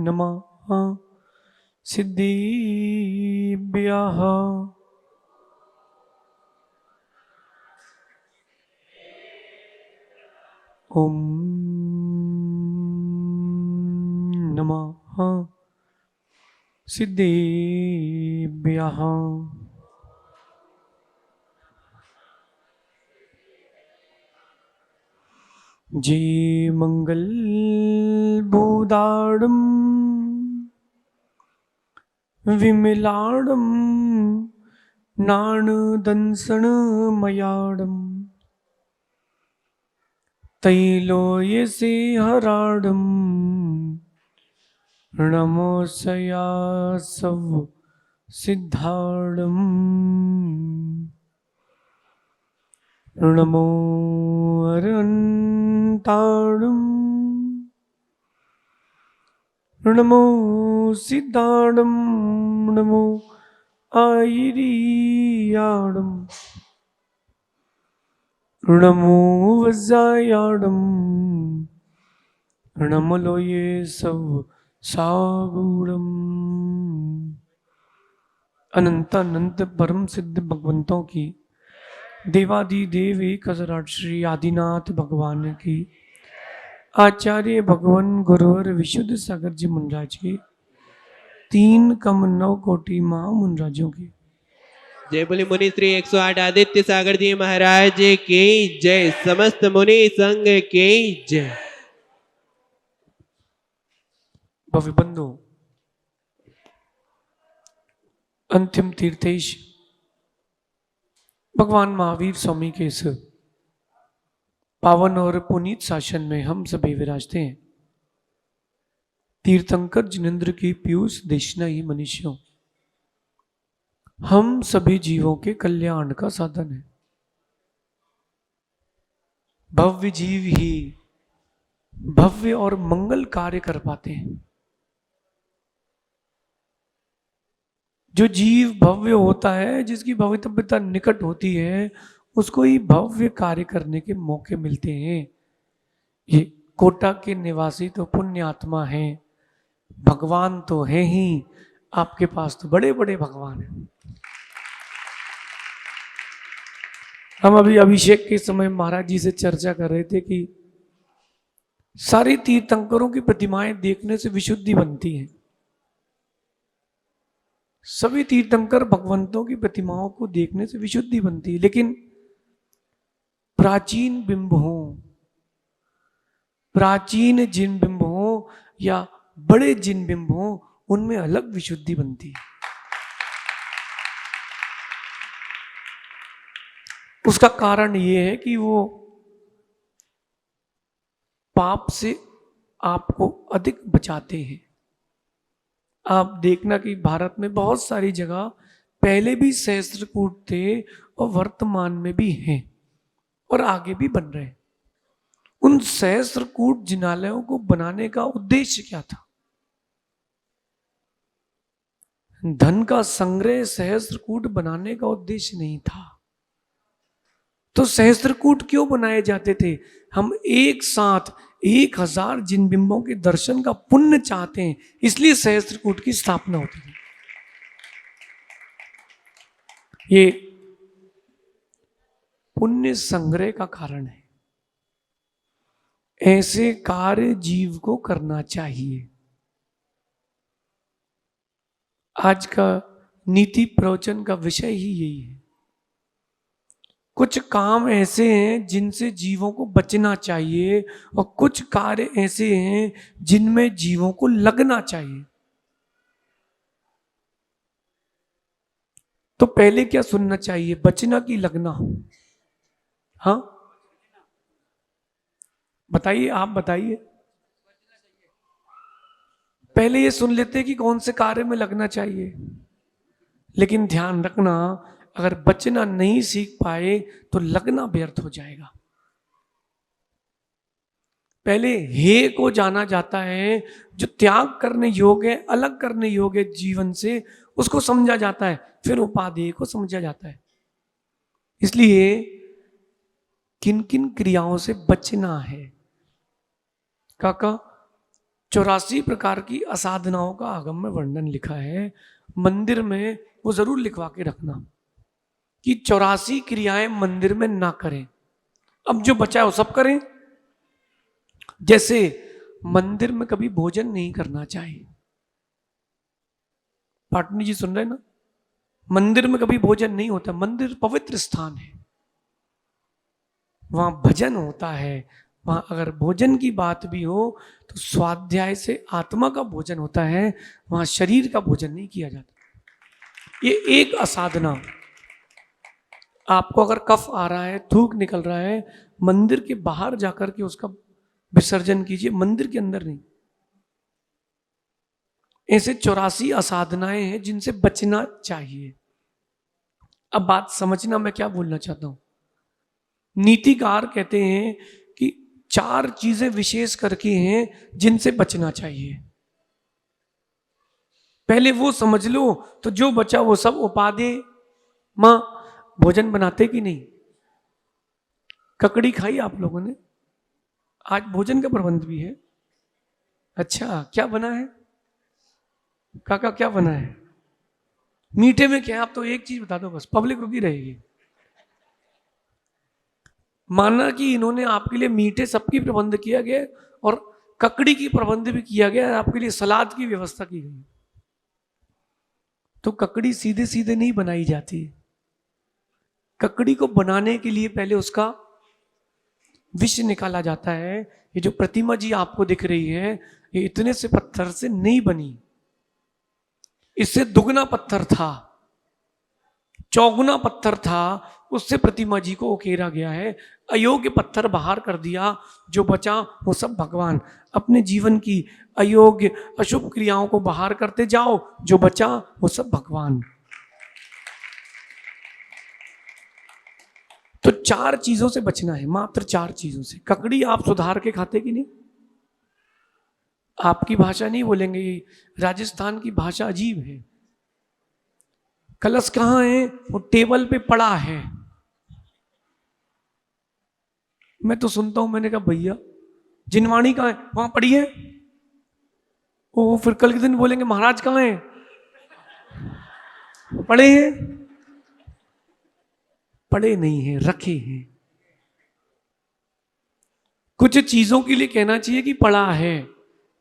नमः सिद्धिभ्यः। ओम नमः सिद्धिभ्यः। जे मंगल बूदाड़म विमलाड़म नाणदंसण मयाड़म तैलोयसे हराड़म नमोसया सव सिद्धाड़म नमो अरंताड़म नमो सिद्धाड़म नमो आयरियाड़म नमो वज्जायाड़म नमलो ये सब सागुड़म। अनंत अनंत परम सिद्ध भगवंतों की देवादि देव एक हजार श्री आदिनाथ भगवान की आचार्य भगवान गुरुवर विशुद्ध सागर जी मुनराज की 3 कम 9 कोटि महा मुनराजों की जय बोले मुनि श्री 108 आदित्य सागर जी महाराज की जय। समस्त मुनि संघ की जय। भव्य बंधु, अंतिम तीर्थेश भगवान महावीर स्वामी के इस पावन और पुनीत शासन में हम सभी विराजते हैं। तीर्थंकर जिनेन्द्र की पीयूष देशना ही मनुष्यों हम सभी जीवों के कल्याण का साधन है। भव्य जीव ही भव्य और मंगल कार्य कर पाते हैं। जो जीव भव्य होता है, जिसकी भवितव्यता निकट होती है, उसको ही भव्य कार्य करने के मौके मिलते हैं। ये कोटा के निवासी तो पुण्य आत्मा हैं, भगवान तो है ही। आपके पास तो बड़े बड़े भगवान हैं। हम अभी अभिषेक के समय महाराज जी से चर्चा कर रहे थे कि सारे तीर्थंकरों की प्रतिमाएं देखने से विशुद्धि बनती है। सभी तीर्थंकर भगवंतों की प्रतिमाओं को देखने से विशुद्धि बनती है, लेकिन प्राचीन बिंब हो, प्राचीन जिन बिंब हो या बड़े जिन बिंब हो, उनमें अलग विशुद्धि बनती है। उसका कारण यह है कि वो पाप से आपको अधिक बचाते हैं। आप देखना कि भारत में बहुत सारी जगह पहले भी सहस्त्रकूट थे और वर्तमान में भी हैं और आगे भी बन रहे हैं। उन सहस्त्रकूट जिनालयों को बनाने का उद्देश्य क्या था? धन का संग्रह सहस्त्रकूट बनाने का उद्देश्य नहीं था। तो सहस्त्रकूट क्यों बनाए जाते थे? हम एक साथ 1000 जिन बिंबों के दर्शन का पुण्य चाहते हैं, इसलिए सहस्त्रकूट की स्थापना होती है। ये पुण्य संग्रह का कारण है। ऐसे कार्य जीव को करना चाहिए। आज का नीति प्रवचन का विषय ही यही है। कुछ काम ऐसे हैं जिनसे जीवों को बचना चाहिए और कुछ कार्य ऐसे हैं जिनमें जीवों को लगना चाहिए। तो पहले क्या सुनना चाहिए, बचना कि लगना? हाँ बताइए, आप बताइए। पहले ये सुन लेते कि कौन से कार्य में लगना चाहिए। लेकिन ध्यान रखना, अगर बचना नहीं सीख पाए तो लगना व्यर्थ हो जाएगा। पहले हे को जाना जाता है, जो त्याग करने योग्य है, अलग करने योग्य है जीवन से, उसको समझा जाता है। फिर उपादेय को समझा जाता है। इसलिए किन किन क्रियाओं से बचना है? काका, 84 प्रकार की असाधनाओं का आगम में वर्णन लिखा है। मंदिर में वो जरूर लिखवा के रखना कि 84 क्रियाएं मंदिर में ना करें। अब जो बचा है वो सब करें। जैसे मंदिर में कभी भोजन नहीं करना चाहिए। पाटनी जी सुन रहे हैं ना? मंदिर में कभी भोजन नहीं होता। मंदिर पवित्र स्थान है, वहां भजन होता है। वहां अगर भोजन की बात भी हो तो स्वाध्याय से आत्मा का भोजन होता है, वहां शरीर का भोजन नहीं किया जाता। ये एक असाधना। आपको अगर कफ आ रहा है, थूक निकल रहा है, मंदिर के बाहर जाकर के उसका विसर्जन कीजिए, मंदिर के अंदर नहीं। ऐसे 84 असाधनाएं हैं जिनसे बचना चाहिए। अब बात समझना मैं क्या बोलना चाहता हूं। नीतिकार कहते हैं कि 4 चीजें विशेष करके हैं जिनसे बचना चाहिए। पहले वो समझ लो तो जो बचा वो सब उपादेय। मां भोजन बनाते कि नहीं? ककड़ी खाई आप लोगों ने? आज भोजन का प्रबंध भी है। अच्छा, क्या बना है काका? क्या बना है मीठे में? क्या? आप तो एक चीज बता दो बस, पब्लिक रुकी रहेगी। माना कि इन्होंने आपके लिए मीठे सबकी प्रबंध किया गया और ककड़ी की प्रबंध भी किया गया, आपके लिए सलाद की व्यवस्था की गई। तो ककड़ी सीधे सीधे नहीं बनाई जाती। ककड़ी को बनाने के लिए पहले उसका विष निकाला जाता है। ये जो प्रतिमा जी आपको दिख रही है, ये इतने से पत्थर से नहीं बनी, इससे दुगना पत्थर था, चौगुना पत्थर था, उससे प्रतिमा जी को उकेरा गया है। अयोग्य पत्थर बाहर कर दिया, जो बचा वो सब भगवान। अपने जीवन की अयोग्य अशुभ क्रियाओं को बाहर करते जाओ, जो बचा वो सब भगवान। तो 4 चीजों से बचना है, मात्र 4 चीजों से। ककड़ी आप सुधार के खाते कि नहीं? आपकी भाषा नहीं बोलेंगे, राजस्थान की भाषा अजीब है। कलश कहां है? वो टेबल पे पड़ा है। मैं तो सुनता हूं, मैंने कहा भैया जिनवाणी कहां है? वहां पड़ी है। ओ फिर कल के दिन बोलेंगे महाराज कहां है? पड़े हैं? पड़े नहीं है, रखे हैं। कुछ चीजों के लिए कहना चाहिए कि पड़ा है।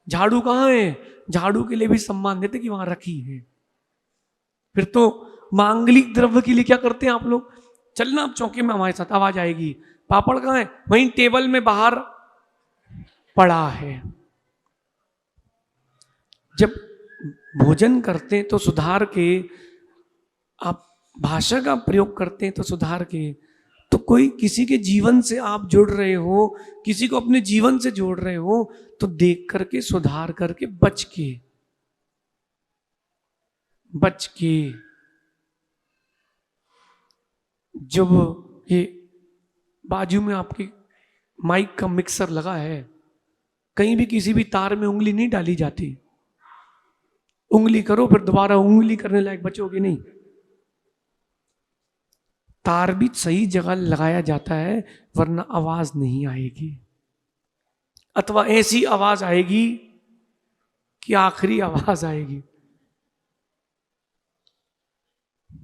झाड़ू कहां है? झाड़ू के लिए भी सम्मान देते कि वहां रखी है। फिर तो मांगलिक द्रव्य के लिए क्या करते हैं आप लोग? चलना आप चौके में हमारे साथ, आवाज आएगी। पापड़ कहां है? वहीं टेबल में बाहर पड़ा है। जब भोजन करते हैं तो सुधार के, आप भाषा का प्रयोग करते हैं तो सुधार के, तो कोई किसी के जीवन से आप जुड़ रहे हो, किसी को अपने जीवन से जोड़ रहे हो, तो देख करके, सुधार करके, बच के। जब ये बाजू में आपके माइक का मिक्सर लगा है, कहीं भी किसी भी तार में उंगली नहीं डाली जाती। उंगली करो फिर दोबारा उंगली करने लायक बचोगे नहीं। तार भी सही जगह लगाया जाता है, वरना आवाज नहीं आएगी, अथवा ऐसी आवाज आएगी कि आखिरी आवाज आएगी।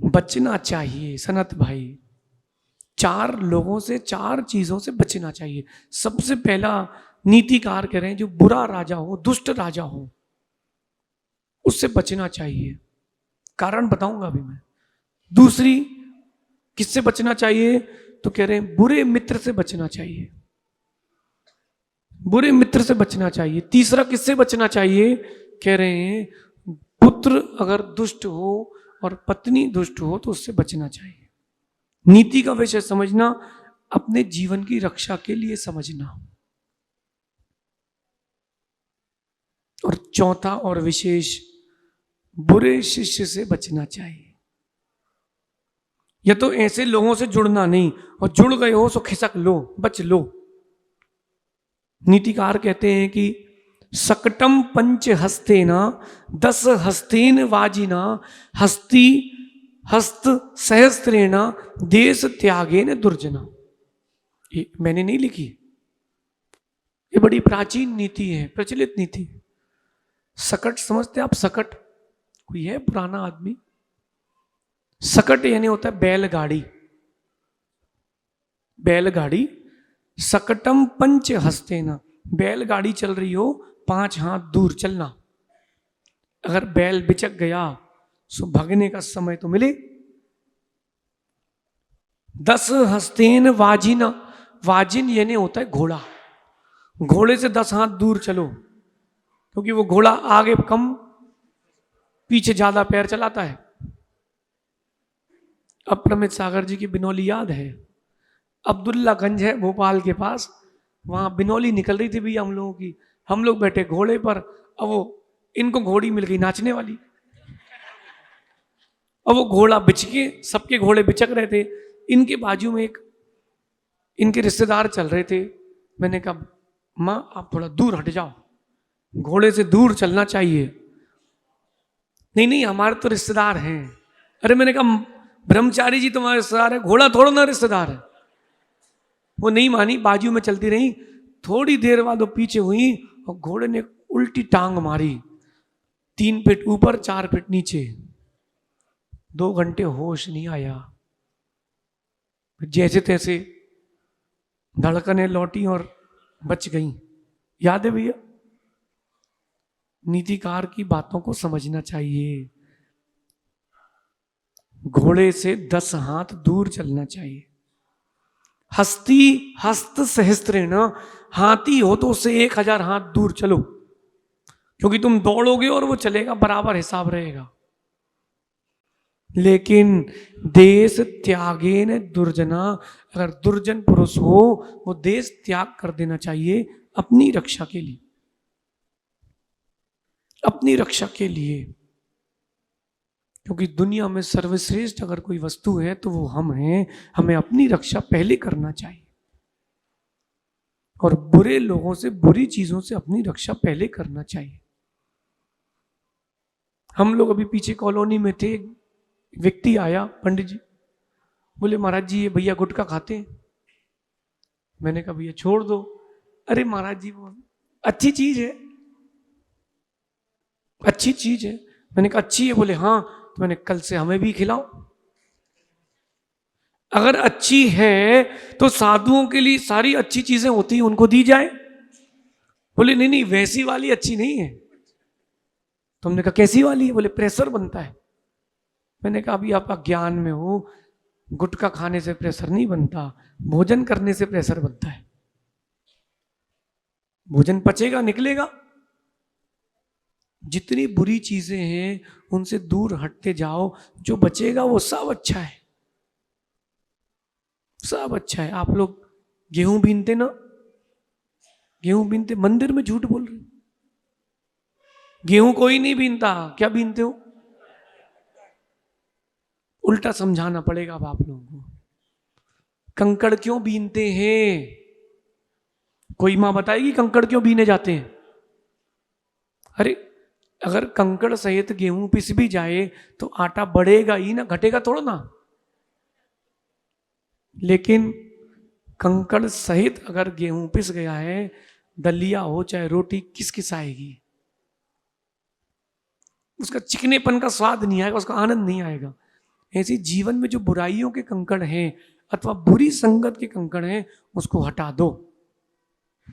बचना चाहिए सनत भाई। 4 लोगों से, 4 चीजों से बचना चाहिए। सबसे पहला नीतिकार कह रहे हैं, जो बुरा राजा हो, दुष्ट राजा हो, उससे बचना चाहिए। कारण बताऊंगा अभी मैं। दूसरी, किससे बचना चाहिए? तो कह रहे हैं बुरे मित्र से बचना चाहिए। बुरे मित्र से बचना चाहिए। तीसरा, किससे बचना चाहिए? कह रहे हैं पुत्र अगर दुष्ट हो और पत्नी दुष्ट हो तो उससे बचना चाहिए। नीति का विषय समझना, अपने जीवन की रक्षा के लिए समझना। और चौथा और विशेष, बुरे शिष्य से बचना चाहिए। या तो ऐसे लोगों से जुड़ना नहीं, और जुड़ गए हो तो खिसक लो, बच लो। नीतिकार कहते हैं कि सकटम पंच हस्तेना 10 हस्तेन वाजिना हस्ती हस्त सहस्त्रेणा देश त्यागेन दुर्जना। ये मैंने नहीं लिखी, ये बड़ी प्राचीन नीति है, प्रचलित नीति। सकट समझते आप? सकट कोई है पुराना आदमी? सकट यानी होता है बैलगाड़ी। बैलगाड़ी, सकटम पंच हस्तेना, बैलगाड़ी चल रही हो 5 हाथ दूर चलना। अगर बैल बिचक गया सो भगने का समय तो मिले। 10 हस्तेन वाजिना, वाजिन यानी होता है घोड़ा। घोड़े से 10 हाथ दूर चलो, क्योंकि वो घोड़ा आगे कम पीछे ज्यादा पैर चलाता है। अप्रमित सागर जी की बिनौली याद है? अब्दुल्लागंज है भोपाल के पास, वहां बिनौली निकल रही थी भैया हम लोगों की। हम लोग बैठे घोड़े पर, अब वो इनको घोड़ी मिल गई नाचने वाली। अब वो घोड़ा बिच के, सबके घोड़े बिचक रहे थे, इनके बाजू में एक इनके रिश्तेदार चल रहे थे। मैंने कहा माँ आप थोड़ा दूर हट जाओ, घोड़े से दूर चलना चाहिए। नहीं नहीं हमारे तो रिश्तेदार हैं। अरे मैंने कहा ब्रह्मचारी जी तुम्हारे रिश्तेदार है, घोड़ा थोड़ा ना रिश्तेदार है। वो नहीं मानी, बाजू में चलती रही। थोड़ी देर बाद वो पीछे हुई और घोड़े ने उल्टी टांग मारी, 3 फीट ऊपर 4 फीट नीचे। 2 घंटे होश नहीं आया। जैसे तैसे धड़कनें लौटी और बच गई। याद है भैया? नीतिकार की बातों को समझना चाहिए। घोड़े से 10 हाथ दूर चलना चाहिए। हस्ती हस्त सहस्त्रेण, हाथी हो तो उससे 1000 हाथ दूर चलो, क्योंकि तुम दौड़ोगे और वो चलेगा, बराबर हिसाब रहेगा। लेकिन देश त्यागेन दुर्जना, अगर दुर्जन पुरुष हो वो देश त्याग कर देना चाहिए अपनी रक्षा के लिए, अपनी रक्षा के लिए। क्योंकि दुनिया में सर्वश्रेष्ठ अगर कोई वस्तु है तो वो हम हैं। हमें अपनी रक्षा पहले करना चाहिए, और बुरे लोगों से, बुरी चीजों से अपनी रक्षा पहले करना चाहिए। हम लोग अभी पीछे कॉलोनी में थे, एक व्यक्ति आया, पंडित जी, बोले महाराज जी ये भैया गुटखा खाते हैं। मैंने कहा भैया छोड़ दो। अरे महाराज जी वो अच्छी चीज है, अच्छी चीज है। मैंने कहा अच्छी है? बोले हाँ। तो मैंने कल से हमें भी खिलाओ। अगर अच्छी है तो साधुओं के लिए सारी अच्छी चीजें होती हैं, उनको दी जाए। बोले नहीं नहीं वैसी वाली अच्छी नहीं है। तो हमने कहा कैसी वाली है? बोले प्रेशर बनता है। मैंने कहा अभी आप अज्ञान में हो, गुटखा खाने से प्रेशर नहीं बनता, भोजन करने से प्रेशर बनता है। भोजन पचेगा, निकलेगा। जितनी बुरी चीजें हैं उनसे दूर हटते जाओ, जो बचेगा वो सब अच्छा है, सब अच्छा है। आप लोग गेहूं बीनते ना, गेहूं बीनते, मंदिर में झूठ बोल रहे। गेहूं कोई नहीं बीनता, क्या बीनते हो? उल्टा समझाना पड़ेगा अब आप लोगों को। कंकड़ क्यों बीनते हैं? कोई मां बताएगी कंकड़ क्यों बीने जाते हैं? अरे अगर कंकड़ सहित गेहूं पिस भी जाए तो आटा बढ़ेगा ही ना, घटेगा थोड़ा ना। लेकिन कंकड़ सहित अगर गेहूं पिस गया है, दलिया हो चाहे रोटी, किस किस आएगी? उसका चिकनेपन का स्वाद नहीं आएगा, उसका आनंद नहीं आएगा। ऐसे जीवन में जो बुराइयों के कंकड़ हैं अथवा बुरी संगत के कंकड़ हैं, उसको हटा दो,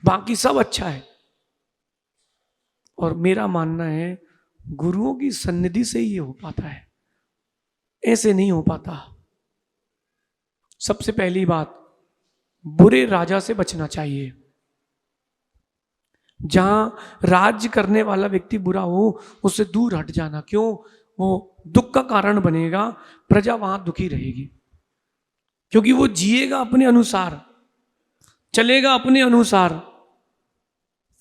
बाकी सब अच्छा है। और मेरा मानना है गुरुओं की सन्निधि से ही ये हो पाता है, ऐसे नहीं हो पाता। सबसे पहली बात, बुरे राजा से बचना चाहिए। जहां राज्य करने वाला व्यक्ति बुरा हो उससे दूर हट जाना। क्यों? वो दुख का कारण बनेगा, प्रजा वहां दुखी रहेगी, क्योंकि वो जिएगा अपने अनुसार, चलेगा अपने अनुसार,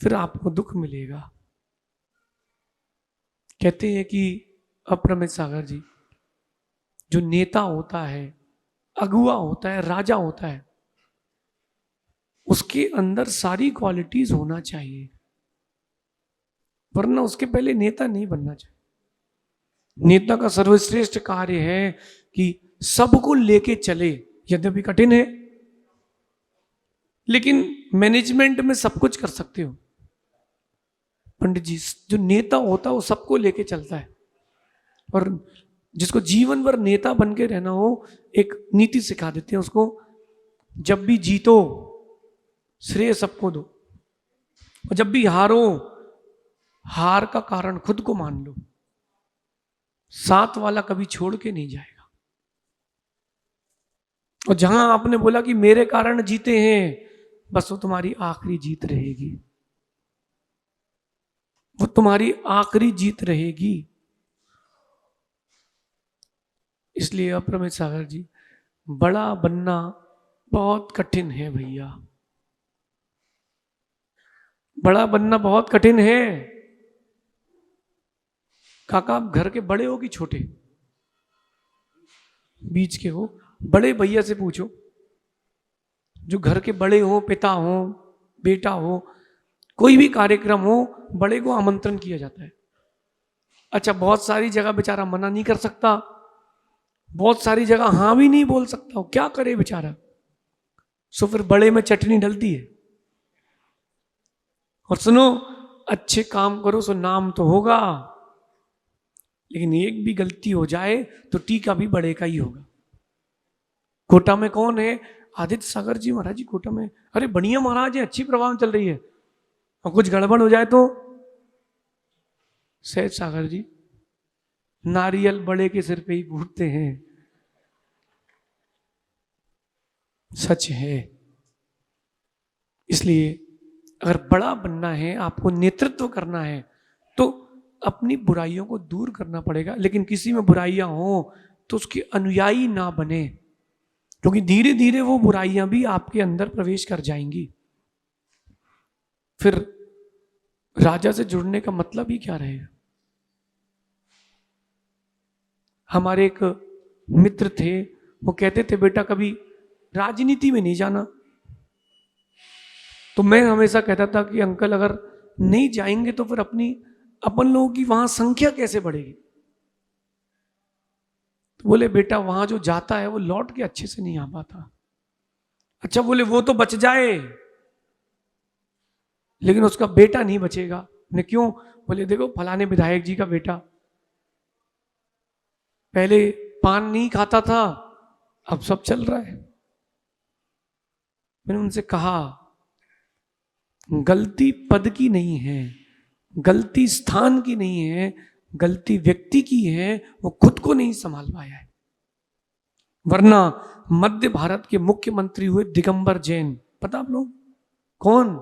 फिर आपको दुख मिलेगा। कहते हैं कि अप्रमित सागर जी, जो नेता होता है, अगुआ होता है, राजा होता है, उसके अंदर सारी क्वालिटीज होना चाहिए, वरना उसके पहले नेता नहीं बनना चाहिए। नेता का सर्वश्रेष्ठ कार्य है कि सबको लेके चले, यद्यपि कठिन है, लेकिन मैनेजमेंट में सब कुछ कर सकते हो। पंडित जी, जो नेता होता है वो सबको लेके चलता है, और जिसको जीवन भर नेता बन के रहना हो, एक नीति सिखा देते हैं उसको, जब भी जीतो श्रेय सबको दो, और जब भी हारो हार का कारण खुद को मान लो, साथ वाला कभी छोड़ के नहीं जाएगा। और जहां आपने बोला कि मेरे कारण जीते हैं, बस वो तुम्हारी आखिरी जीत रहेगी, वो तुम्हारी आखिरी जीत रहेगी। इसलिए अप्रमेय सागर जी, बड़ा बनना बहुत कठिन है भैया, बड़ा बनना बहुत कठिन है। काका, आप घर के बड़े हो कि छोटे? बीच के हो? बड़े भैया से पूछो, जो घर के बड़े हो, पिता हो, बेटा हो, कोई भी कार्यक्रम हो, बड़े को आमंत्रण किया जाता है। अच्छा, बहुत सारी जगह बेचारा मना नहीं कर सकता, बहुत सारी जगह हाँ भी नहीं बोल सकता, हो क्या करे बेचारा, सो फिर बड़े में चटनी डलती है। और सुनो, अच्छे काम करो सो नाम तो होगा, लेकिन एक भी गलती हो जाए तो टीका भी बड़े का ही होगा। कोटा में कौन है? आदित्य सागर जी महाराज जी कोटा में। अरे बढ़िया महाराज है, अच्छी प्रभाव चल रही है, और कुछ गड़बड़ हो जाए तो सहज सागर जी नारियल बड़े के सिर पे ही फूटते हैं। सच है। इसलिए अगर बड़ा बनना है, आपको नेतृत्व करना है, तो अपनी बुराइयों को दूर करना पड़ेगा। लेकिन किसी में बुराइयां हो तो उसके अनुयायी ना बने, क्योंकि धीरे धीरे वो बुराइयां भी आपके अंदर प्रवेश कर जाएंगी। फिर राजा से जुड़ने का मतलब ही क्या रहेगा? हमारे एक मित्र थे, वो कहते थे बेटा कभी राजनीति में नहीं जाना। तो मैं हमेशा कहता था कि अंकल अगर नहीं जाएंगे तो फिर अपन लोगों की वहां संख्या कैसे बढ़ेगी? तो बोले बेटा वहां जो जाता है वो लौट के अच्छे से नहीं आ पाता। अच्छा, बोले वो तो बच जाए लेकिन उसका बेटा नहीं बचेगा। ने क्यों? बोले देखो फलाने विधायक जी का बेटा पहले पान नहीं खाता था, अब सब चल रहा है। मैंने उनसे कहा गलती पद की नहीं है, गलती स्थान की नहीं है, गलती व्यक्ति की है, वो खुद को नहीं संभाल पाया है। वरना मध्य भारत के मुख्यमंत्री हुए दिगंबर जैन, पता आप लोग कौन?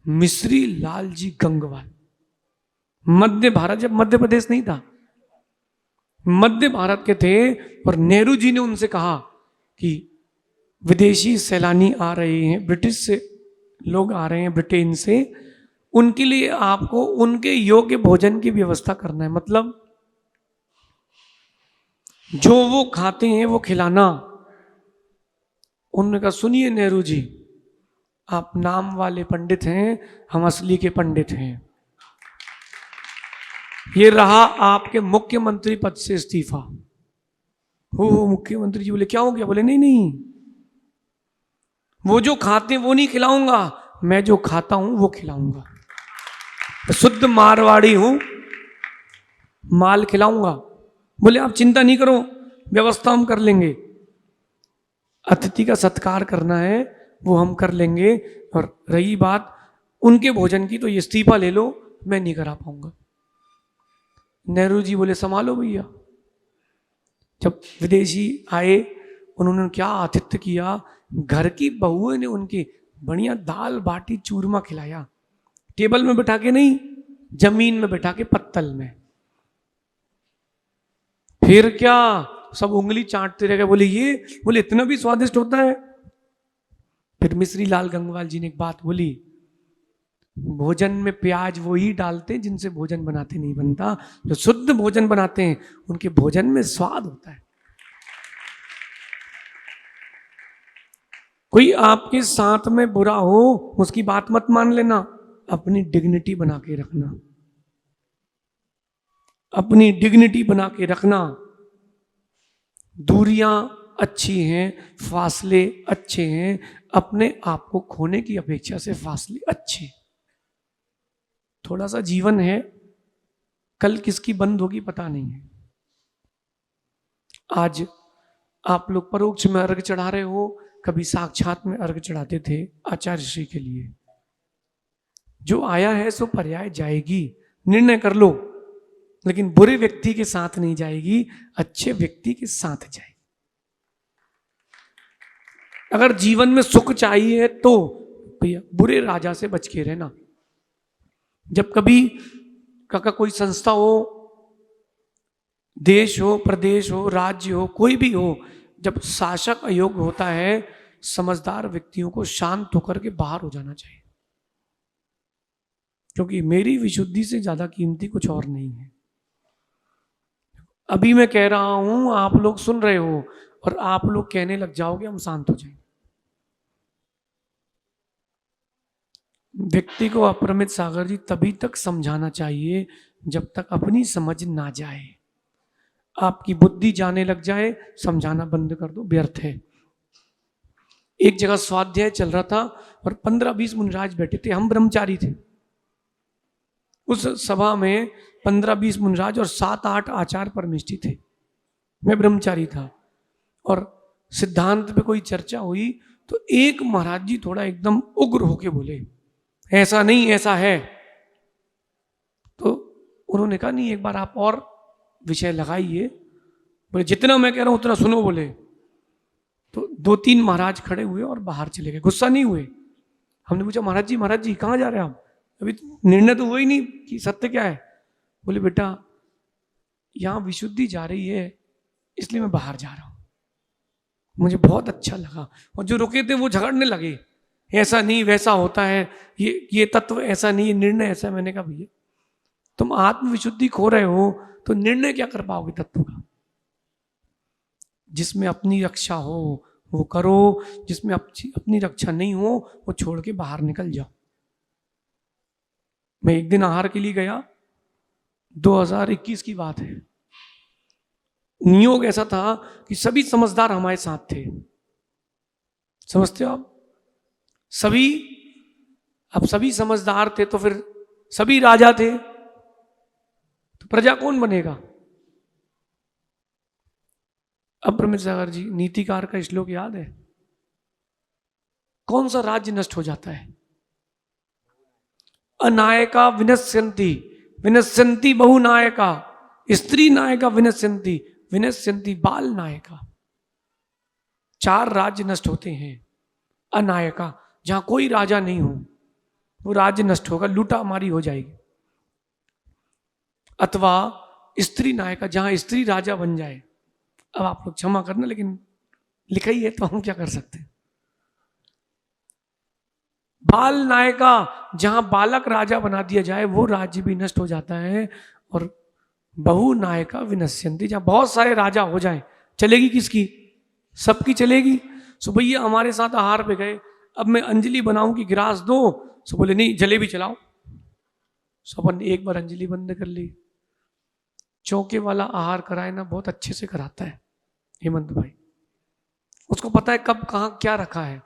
मिश्री लाल जी गंगवाल। मध्य भारत, जब मध्य प्रदेश नहीं था, मध्य भारत के थे। और नेहरू जी ने उनसे कहा कि विदेशी सैलानी आ रहे हैं, ब्रिटिश से लोग आ रहे हैं ब्रिटेन से, उनके लिए आपको उनके योग्य भोजन की व्यवस्था करना है। मतलब जो वो खाते हैं वो खिलाना। उन्होंने कहा सुनिए नेहरू जी, आप नाम वाले पंडित हैं, हम असली के पंडित हैं। ये रहा आपके मुख्यमंत्री पद से इस्तीफा। हो मुख्यमंत्री जी बोले क्या हो गया? बोले नहीं नहीं, वो जो खाते हैं वो नहीं खिलाऊंगा, मैं जो खाता हूं वो खिलाऊंगा। शुद्ध मारवाड़ी हूं, माल खिलाऊंगा। बोले आप चिंता नहीं करो, व्यवस्था हम कर लेंगे, अतिथि का सत्कार करना है वो हम कर लेंगे। और रही बात उनके भोजन की, तो ये इस्तीफा ले लो, मैं नहीं करा पाऊंगा। नेहरू जी बोले संभालो भैया। जब विदेशी आए, उन्होंने क्या आतिथ्य किया, घर की बहुओं ने उनकी बढ़िया दाल बाटी चूरमा खिलाया, टेबल में बैठा के नहीं, जमीन में बैठा के पत्तल में। फिर क्या, सब उंगली चाटते रह गए, बोले ये, बोले इतना भी स्वादिष्ट होता है। फिर मिश्री लाल गंगवाल जी ने एक बात बोली, भोजन में प्याज वो ही डालते हैं जिनसे भोजन बनाते नहीं बनता। जो शुद्ध भोजन बनाते हैं उनके भोजन में स्वाद होता है। कोई आपके साथ में बुरा हो, उसकी बात मत मान लेना, अपनी डिग्निटी बना के रखना, अपनी डिग्निटी बना के रखना। दूरियां अच्छी हैं, फासले अच्छे हैं, अपने आप को खोने की अपेक्षा से फासले अच्छे। थोड़ा सा जीवन है, कल किसकी बंद होगी पता नहीं है। आज आप लोग परोक्ष में अर्घ चढ़ा रहे हो, कभी साक्षात में अर्घ चढ़ाते थे आचार्य श्री के लिए। जो आया है सो पर्याय जाएगी, निर्णय कर लो, लेकिन बुरे व्यक्ति के साथ नहीं जाएगी, अच्छे व्यक्ति के साथ जाएगी। अगर जीवन में सुख चाहिए तो भैया बुरे राजा से बच के रहना। जब कभी का कोई संस्था हो, देश हो, प्रदेश हो, राज्य हो, कोई भी हो, जब शासक अयोग्य होता है, समझदार व्यक्तियों को शांत होकर के बाहर हो जाना चाहिए, क्योंकि मेरी विशुद्धि से ज्यादा कीमती कुछ और नहीं है। अभी मैं कह रहा हूं, आप लोग सुन रहे हो और आप लोग कहने लग जाओगे हम शांत हो जाएंगे। व्यक्ति को अपरमित सागर जी तभी तक समझाना चाहिए जब तक अपनी समझ ना जाए। आपकी बुद्धि जाने लग जाए, समझाना बंद कर दो, व्यर्थ है। एक जगह स्वाध्याय चल रहा था और 15-20 मुनिराज बैठे थे, हम ब्रह्मचारी थे। उस सभा में 15-20 मुनिराज और 7-8 आचार्य परमिष्ठी थे, मैं ब्रह्मचारी था। और सिद्धांत पे कोई चर्चा हुई तो एक महाराज जी थोड़ा एकदम उग्र होके बोले, ऐसा नहीं ऐसा है। तो उन्होंने कहा नहीं, एक बार आप और विषय लगाइए। बोले जितना मैं कह रहा हूं उतना सुनो। बोले तो 2-3 महाराज खड़े हुए और बाहर चले गए, गुस्सा नहीं हुए। हमने पूछा महाराज जी कहाँ जा रहे हैं आप? अभी निर्णय तो हुआ ही नहीं कि सत्य क्या है। बोले बेटा यहां विशुद्धि जा रही है, इसलिए मैं बाहर जा रहा हूं। मुझे बहुत अच्छा लगा। और जो रुके थे वो झगड़ने लगे, ऐसा नहीं वैसा होता है, ये तत्व ऐसा नहीं, ये निर्णय ऐसा। मैंने कहा भैया तुम आत्मविशुद्धि खो रहे हो तो निर्णय क्या कर पाओगे तत्व का? जिसमें अपनी रक्षा हो वो करो, जिसमें अपनी रक्षा नहीं हो वो छोड़ के बाहर निकल जाओ। मैं एक दिन आहार के लिए गया, 2021 की बात है। नियोग ऐसा था कि सभी समझदार हमारे साथ थे, समझते हो आप? सभी समझदार थे तो फिर सभी राजा थे, तो प्रजा कौन बनेगा? अपरमित सागर जी नीतिकार का श्लोक याद है? कौन सा राज्य नष्ट हो जाता है? अनायका विनश्यंती, विनश्यंती बहुनायका, स्त्री नायका विनश्यंती, विनश्यंती बाल नायका। 4 राज्य नष्ट होते हैं। अनायका, जहां कोई राजा नहीं हो वो राज्य नष्ट होगा, लूटा मारी हो जाएगी। अथवा स्त्री नायका, जहां स्त्री राजा बन जाए। अब आप लोग क्षमा करना, लेकिन लिखा ही है तो हम क्या कर सकते हैं। बाल नायका, जहां बालक राजा बना दिया जाए वो राज्य भी नष्ट हो जाता है। और बहु नायका विनश्यंती, जहां बहुत सारे राजा हो जाएं, चलेगी किसकी? सबकी चलेगी। सो भैया हमारे साथ आहार पे गए, अब मैं अंजलि बनाऊं कि गिलास दो? सो बोले नहीं जलेबी चलाओ। सो अपन एक बार अंजलि बंद कर ली। चौके वाला आहार कराए ना, बहुत अच्छे से कराता है हेमंत भाई, उसको पता है कब कहाँ क्या रखा है।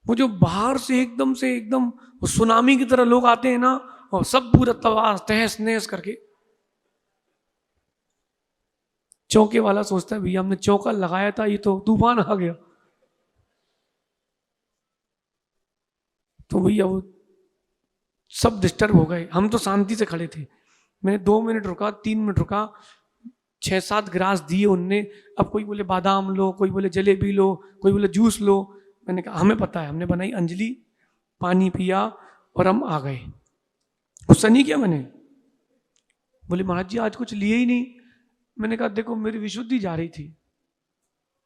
वो जो बाहर से एकदम सुनामी की तरह लोग आते हैं ना, और सब पूरा तबाह तहस नहस करके, चौके वाला सोचता है भैया हमने चौका लगाया था, ये तो तूफान आ गया। तो भैया वो सब डिस्टर्ब हो गए। हम तो शांति से खड़े थे। मैंने 2 मिनट रुका, 3 मिनट रुका, 6-7 गिलास दिए उनने। अब कोई बोले बादाम लो, कोई बोले जलेबी लो, कोई बोले जूस लो। मैंने कहा हमें पता है, हमने बनाई अंजलि, पानी पिया और हम आ गए। गुस्सा नहीं किया मैंने। बोले महाराज जी आज कुछ लिए ही नहीं। मैंने कहा देखो मेरी विशुद्धि जा रही थी,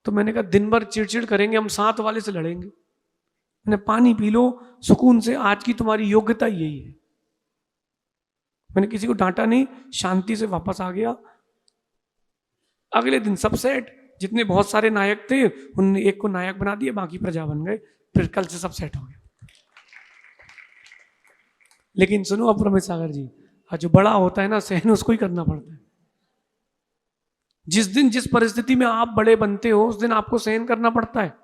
तो मैंने कहा दिन भर चिड़चिड़ करेंगे हम, 7 वाले से लड़ेंगे। मैंने पानी पी लो सुकून से, आज की तुम्हारी योग्यता यही है। मैंने किसी को डांटा नहीं, शांति से वापस आ गया। अगले दिन सब सेट, जितने बहुत सारे नायक थे उनने एक को नायक बना दिया, बाकी प्रजा बन गए। फिर कल से सब सेट हो गया। लेकिन सुनो अपरमित सागर जी, जो बड़ा होता है ना, सहन उसको ही करना पड़ता है। जिस दिन जिस परिस्थिति में आप बड़े बनते हो उस दिन आपको सहन करना पड़ता है।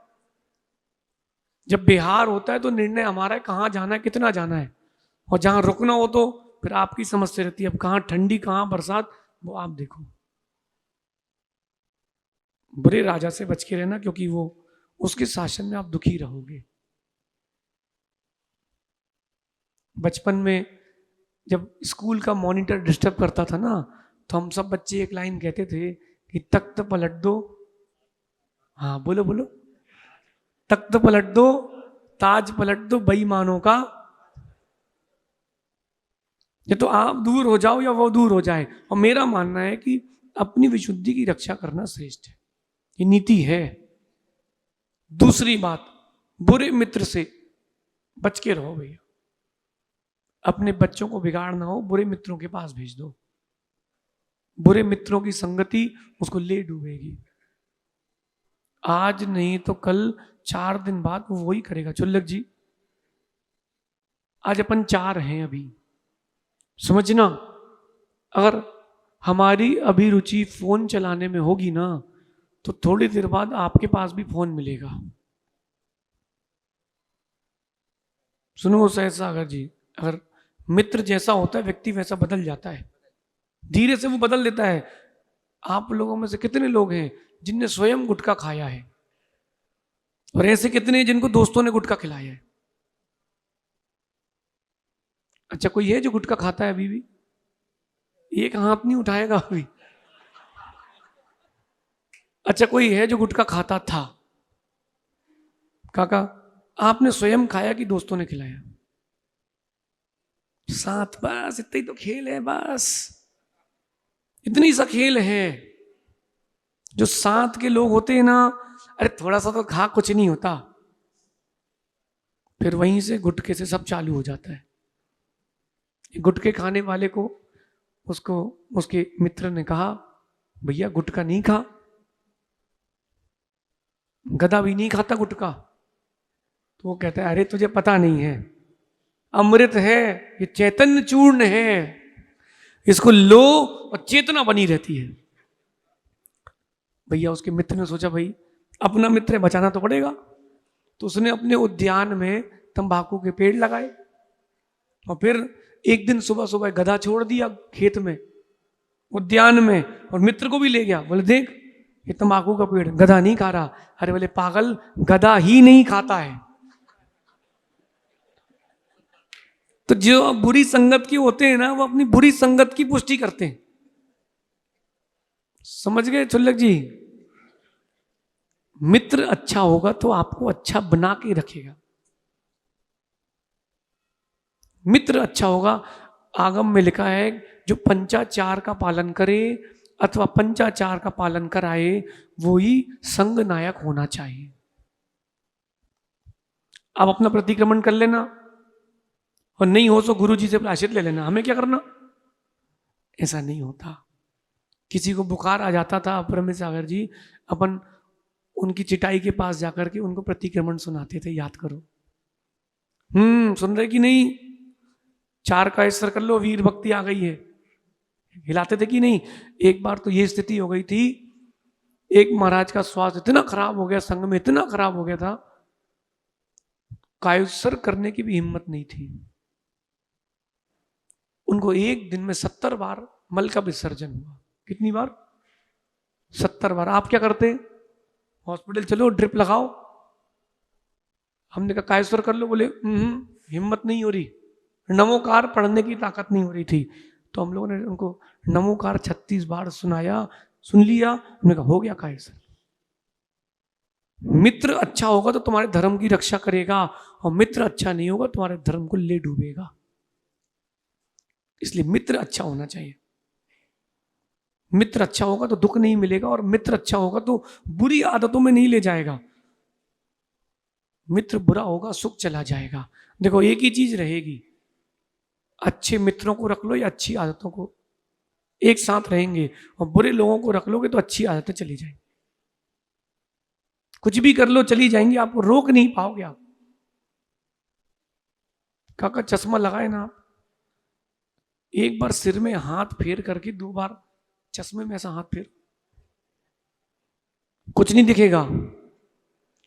जब बिहार होता है तो निर्णय हमारा है कहाँ जाना है, कितना जाना है, और जहां रुकना हो तो फिर आपकी समस्या रहती है, अब कहाँ ठंडी कहाँ बरसात, वो आप देखो। बुरे राजा से बच के रहना, क्योंकि वो उसके शासन में आप दुखी रहोगे। बचपन में जब स्कूल का मॉनिटर डिस्टर्ब करता था ना, तो हम सब बच्चे एक लाइन कहते थे कि तख्त पलट दो, हाँ बोलो बोलो, तख्त पलट दो, ताज पलट दो बेईमानों का। ये तो आप दूर हो जाओ या वो दूर हो जाए। और मेरा मानना है कि अपनी विशुद्धि की रक्षा करना श्रेष्ठ है, ये नीति है। दूसरी बात, बुरे मित्र से बच के रहो भैया। अपने बच्चों को बिगाड़ना हो, बुरे मित्रों के पास भेज दो। बुरे मित्रों की संगति उसको ले डूबेगी। आज नहीं तो कल, 4 दिन बाद वो वही करेगा। चुल्लक जी, आज अपन 4 हैं अभी, समझना, अगर हमारी अभिरुचि फोन चलाने में होगी ना, तो थोड़ी देर बाद आपके पास भी फोन मिलेगा। सुनो सहज सागर जी, अगर मित्र जैसा होता है व्यक्ति वैसा बदल जाता है, धीरे से वो बदल देता है। आप लोगों में से कितने लोग हैं जिनने स्वयं गुटखा खाया है, और ऐसे कितने हैं जिनको दोस्तों ने गुटखा खिलाया है? अच्छा, कोई है जो गुटखा खाता है अभी भी? एक हाथ नहीं उठाएगा अभी। अच्छा, कोई है जो गुटखा खाता था? काका, आपने स्वयं खाया कि दोस्तों ने खिलाया? साथ, बस इतना ही तो खेल है, बस इतनी सा खेल है। जो साथ के लोग होते हैं ना, अरे थोड़ा सा तो खा, कुछ नहीं होता, फिर वहीं से गुटखे से सब चालू हो जाता है। गुटखे खाने वाले को उसको उसके मित्र ने कहा, भैया गुटखा नहीं खा, गधा भी नहीं खाता गुटखा। तो वो कहता है, अरे तुझे पता नहीं है, अमृत है ये, चैतन्य चूर्ण है, इसको लो और चेतना बनी रहती है। भैया उसके मित्र ने सोचा, भाई अपना मित्र है, बचाना तो पड़ेगा। तो उसने अपने उद्यान में तंबाकू के पेड़ लगाए, और फिर एक दिन सुबह सुबह गधा छोड़ दिया खेत में, उद्यान में, और मित्र को भी ले गया। बोले देख, ये तंबाकू का पेड़, गधा नहीं खा रहा। अरे बोले पागल, गधा ही नहीं खाता है। तो जो बुरी संगत के होते हैं ना, वो अपनी बुरी संगत की पुष्टि करते हैं। समझ गए छुल्लक जी? मित्र अच्छा होगा तो आपको अच्छा बना के रखेगा। मित्र अच्छा होगा, आगम में लिखा है, जो पंचाचार का पालन करे अथवा पंचाचार का पालन कराए, वो ही संग नायक होना चाहिए। आप अपना प्रतिक्रमण कर लेना, और नहीं हो तो गुरु जी से प्रायश्चित ले लेना, हमें क्या करना। ऐसा नहीं होता। किसी को बुखार आ जाता था, परमेश सागर जी, अपन उनकी चिटाई के पास जाकर के उनको प्रतिक्रमण सुनाते थे, याद करो। सुन रहे कि नहीं? 4 का ईश्वर कर लो, वीर भक्ति आ गई है, हिलाते थे कि नहीं? एक बार तो ये स्थिति हो गई थी, एक महाराज का स्वास्थ्य इतना खराब हो गया, संघ में इतना खराब हो गया था, कायुत्सर करने की भी हिम्मत नहीं थी। उनको एक दिन में 70 बार मल का विसर्जन हुआ। कितनी बार? 70 बार। आप क्या करते? हॉस्पिटल चलो, ड्रिप लगाओ। हमने कहा कायस्वर कर लो, बोले हिम्मत नहीं हो रही, नमोकार पढ़ने की ताकत नहीं हो रही थी। तो हम लोगों ने उनको नमोकार 36 बार सुनाया, सुन लिया, हमने कहा हो गया कायस्वर। मित्र अच्छा होगा तो तुम्हारे धर्म की रक्षा करेगा, और मित्र अच्छा नहीं होगा तुम्हारे धर्म को ले डूबेगा। इसलिए मित्र अच्छा होना चाहिए। मित्र अच्छा होगा तो दुख नहीं मिलेगा, और मित्र अच्छा होगा तो बुरी आदतों में नहीं ले जाएगा। मित्र बुरा होगा, सुख चला जाएगा। देखो, एक ही चीज रहेगी, अच्छे मित्रों को रख लो या अच्छी आदतों को, एक साथ रहेंगे। और बुरे लोगों को रख लोगे तो अच्छी आदतें चली जाएंगी। कुछ भी कर लो, चली जाएंगी, आपको रोक नहीं पाओगे आप। काका चश्मा लगाए ना आप, एक बार सिर में हाथ फेर करके 2 बार चश्मे में ऐसा हाथ फेर, कुछ नहीं दिखेगा।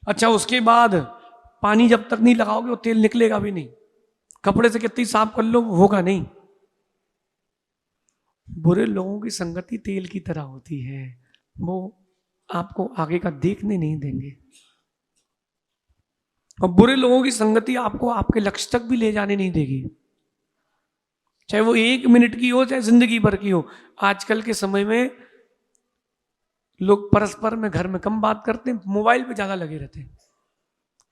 अच्छा, उसके बाद पानी जब तक नहीं लगाओगे वो तेल निकलेगा भी नहीं। कपड़े से कितनी साफ कर लो, होगा नहीं। बुरे लोगों की संगति तेल की तरह होती है, वो आपको आगे का देखने नहीं देंगे। और बुरे लोगों की संगति आपको आपके लक्ष्य तक भी ले जाने नहीं देगी, चाहे वो 1 मिनट की हो चाहे जिंदगी भर की हो। आजकल के समय में लोग परस्पर में घर में कम बात करते हैं, मोबाइल पे ज्यादा लगे रहते हैं।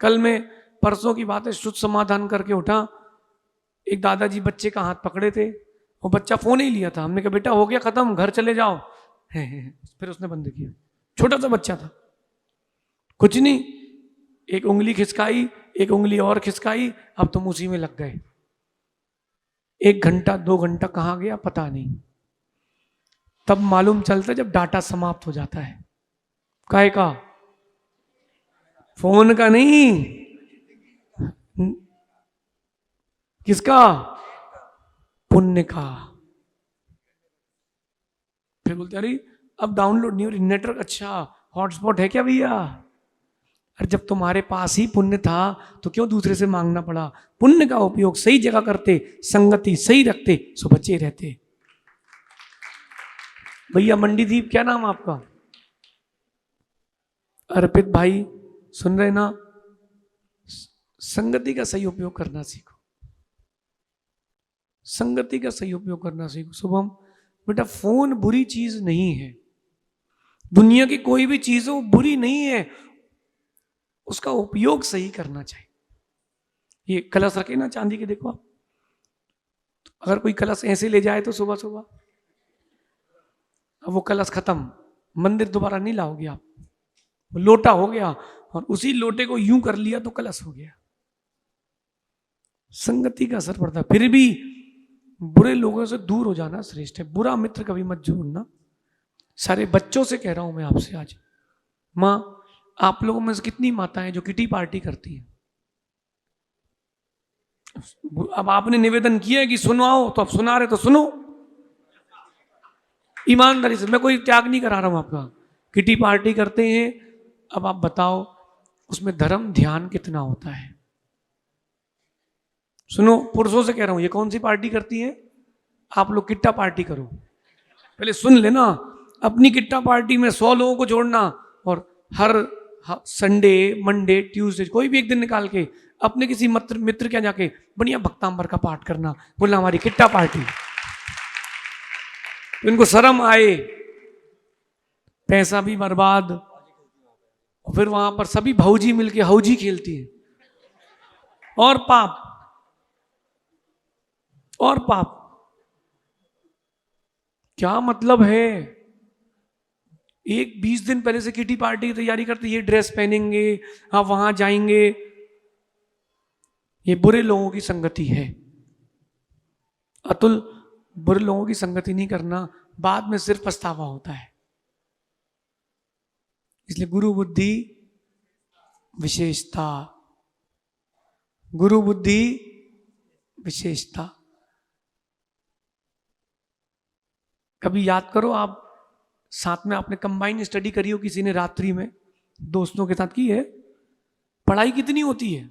कल मैं परसों की बात है, शुद्ध समाधान करके उठा, एक दादाजी बच्चे का हाथ पकड़े थे, वो बच्चा फोन ही लिया था। हमने कहा बेटा हो गया खत्म, घर चले जाओ। फिर उसने बंद किया, छोटा सा बच्चा था, कुछ नहीं, एक उंगली खिसकाई, एक उंगली और खिसकाई, अब तुम उसी में लग गए। 1 घंटा 2 घंटा कहाँ गया पता नहीं। तब मालूम चलता जब डाटा समाप्त हो जाता है। काहे का? फोन का नहीं, किसका? पुण्य का। फिर बोलते अरे अब डाउनलोड नहीं हो रही, नेटवर्क अच्छा, हॉटस्पॉट है क्या भैया? अरे जब तुम्हारे पास ही पुण्य था तो क्यों दूसरे से मांगना पड़ा? पुण्य का उपयोग सही जगह करते, संगति सही रखते, सो बचे रहते। भैया मंडीदीप, क्या नाम आपका? अर्पित भाई, सुन रहे ना? संगति का सही उपयोग करना सीखो, संगति का सही उपयोग करना सीखो। शुभम बेटा, फोन बुरी चीज नहीं है, दुनिया की कोई भी चीज हो बुरी नहीं है, उसका उपयोग सही करना चाहिए। ये कलश रखे ना चांदी के, देखो आप, अगर कोई कलश ऐसे ले जाए तो सुबह सुबह, अब वो कलश खत्म, मंदिर दोबारा नहीं लाओगे आप, वो लोटा हो गया, और उसी लोटे को यूं कर लिया तो कलश हो गया। संगति का असर पड़ता है। फिर भी बुरे लोगों से दूर हो जाना श्रेष्ठ है, बुरा मित्र कभी मत जोड़ना। सारे बच्चों से कह रहा हूं मैं आपसे आज, माँ, आप लोगों में से कितनी माताएं जो किटी पार्टी करती हैं? अब आपने निवेदन किया है कि सुनाओ, तो अब सुना रहे तो सुनो, ईमानदारी से, मैं कोई त्याग नहीं करा रहा हूं आपका। किटी पार्टी करते हैं, अब आप बताओ उसमें धर्म ध्यान कितना होता है? सुनो, पुरुषों से कह रहा हूं, ये कौन सी पार्टी करती है? आप लोग किट्टा पार्टी करो, पहले सुन लेना। अपनी किट्टा पार्टी में 100 लोगों को जोड़ना, और हर संडे मंडे ट्यूसडे कोई भी एक दिन निकाल के अपने किसी मित्र के जाके बढ़िया भक्तांबर का पाठ करना, बोलना हमारी किट्टा पार्टी। तो इनको शर्म आए, पैसा भी बर्बाद, और फिर वहां पर सभी भौजी मिलके हौजी खेलती है, और पाप और पाप। क्या मतलब है? एक 20 दिन पहले से किटी पार्टी की तैयारी करते, ये ड्रेस पहनेंगे, आप वहां जाएंगे। ये बुरे लोगों की संगति है। अतुल, बुरे लोगों की संगति नहीं करना, बाद में सिर्फ पछतावा होता है। इसलिए गुरु बुद्धि विशेषता, गुरु बुद्धि विशेषता। कभी याद करो, आप साथ में आपने कंबाइन स्टडी करी हो किसी ने रात्रि में, दोस्तों के साथ की है? पढ़ाई कितनी होती है,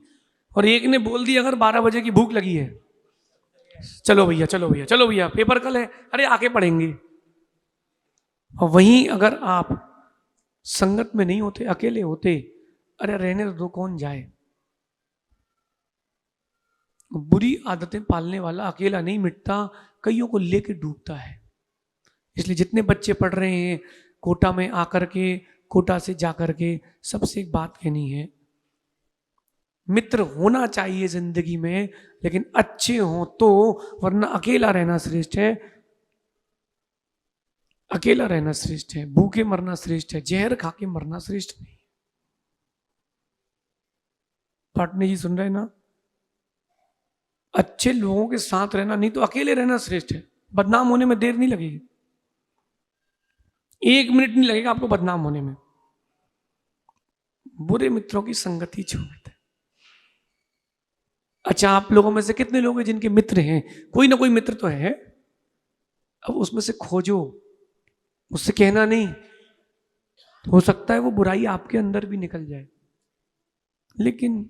और एक ने बोल दिया अगर 12 बजे की भूख लगी है, चलो भैया चलो भैया चलो भैया, पेपर कल है, अरे आके पढ़ेंगे। और वहीं अगर आप संगत में नहीं होते, अकेले होते, अरे रहने दो, कौन जाए। बुरी आदतें पालने वाला अकेला नहीं मिटता, कईयों को लेके डूबता है। इसलिए जितने बच्चे पढ़ रहे हैं कोटा में आकर के, कोटा से जाकर के, सबसे एक बात कहनी है, मित्र होना चाहिए जिंदगी में, लेकिन अच्छे हों तो, वरना अकेला रहना श्रेष्ठ है। अकेला रहना श्रेष्ठ है, भूखे मरना श्रेष्ठ है, जहर खा के मरना श्रेष्ठ नहीं। पाटनी जी सुन रहे ना? अच्छे लोगों के साथ रहना, नहीं तो अकेले रहना श्रेष्ठ है। बदनाम होने में देर नहीं लगेगी, 1 मिनट नहीं लगेगा आपको बदनाम होने में। बुरे मित्रों की संगति छोड़ देते। अच्छा, आप लोगों में से कितने लोग हैं जिनके मित्र हैं? कोई ना कोई मित्र तो है, अब उसमें से खोजो, उससे कहना नहीं, हो सकता है वो बुराई आपके अंदर भी निकल जाए, लेकिन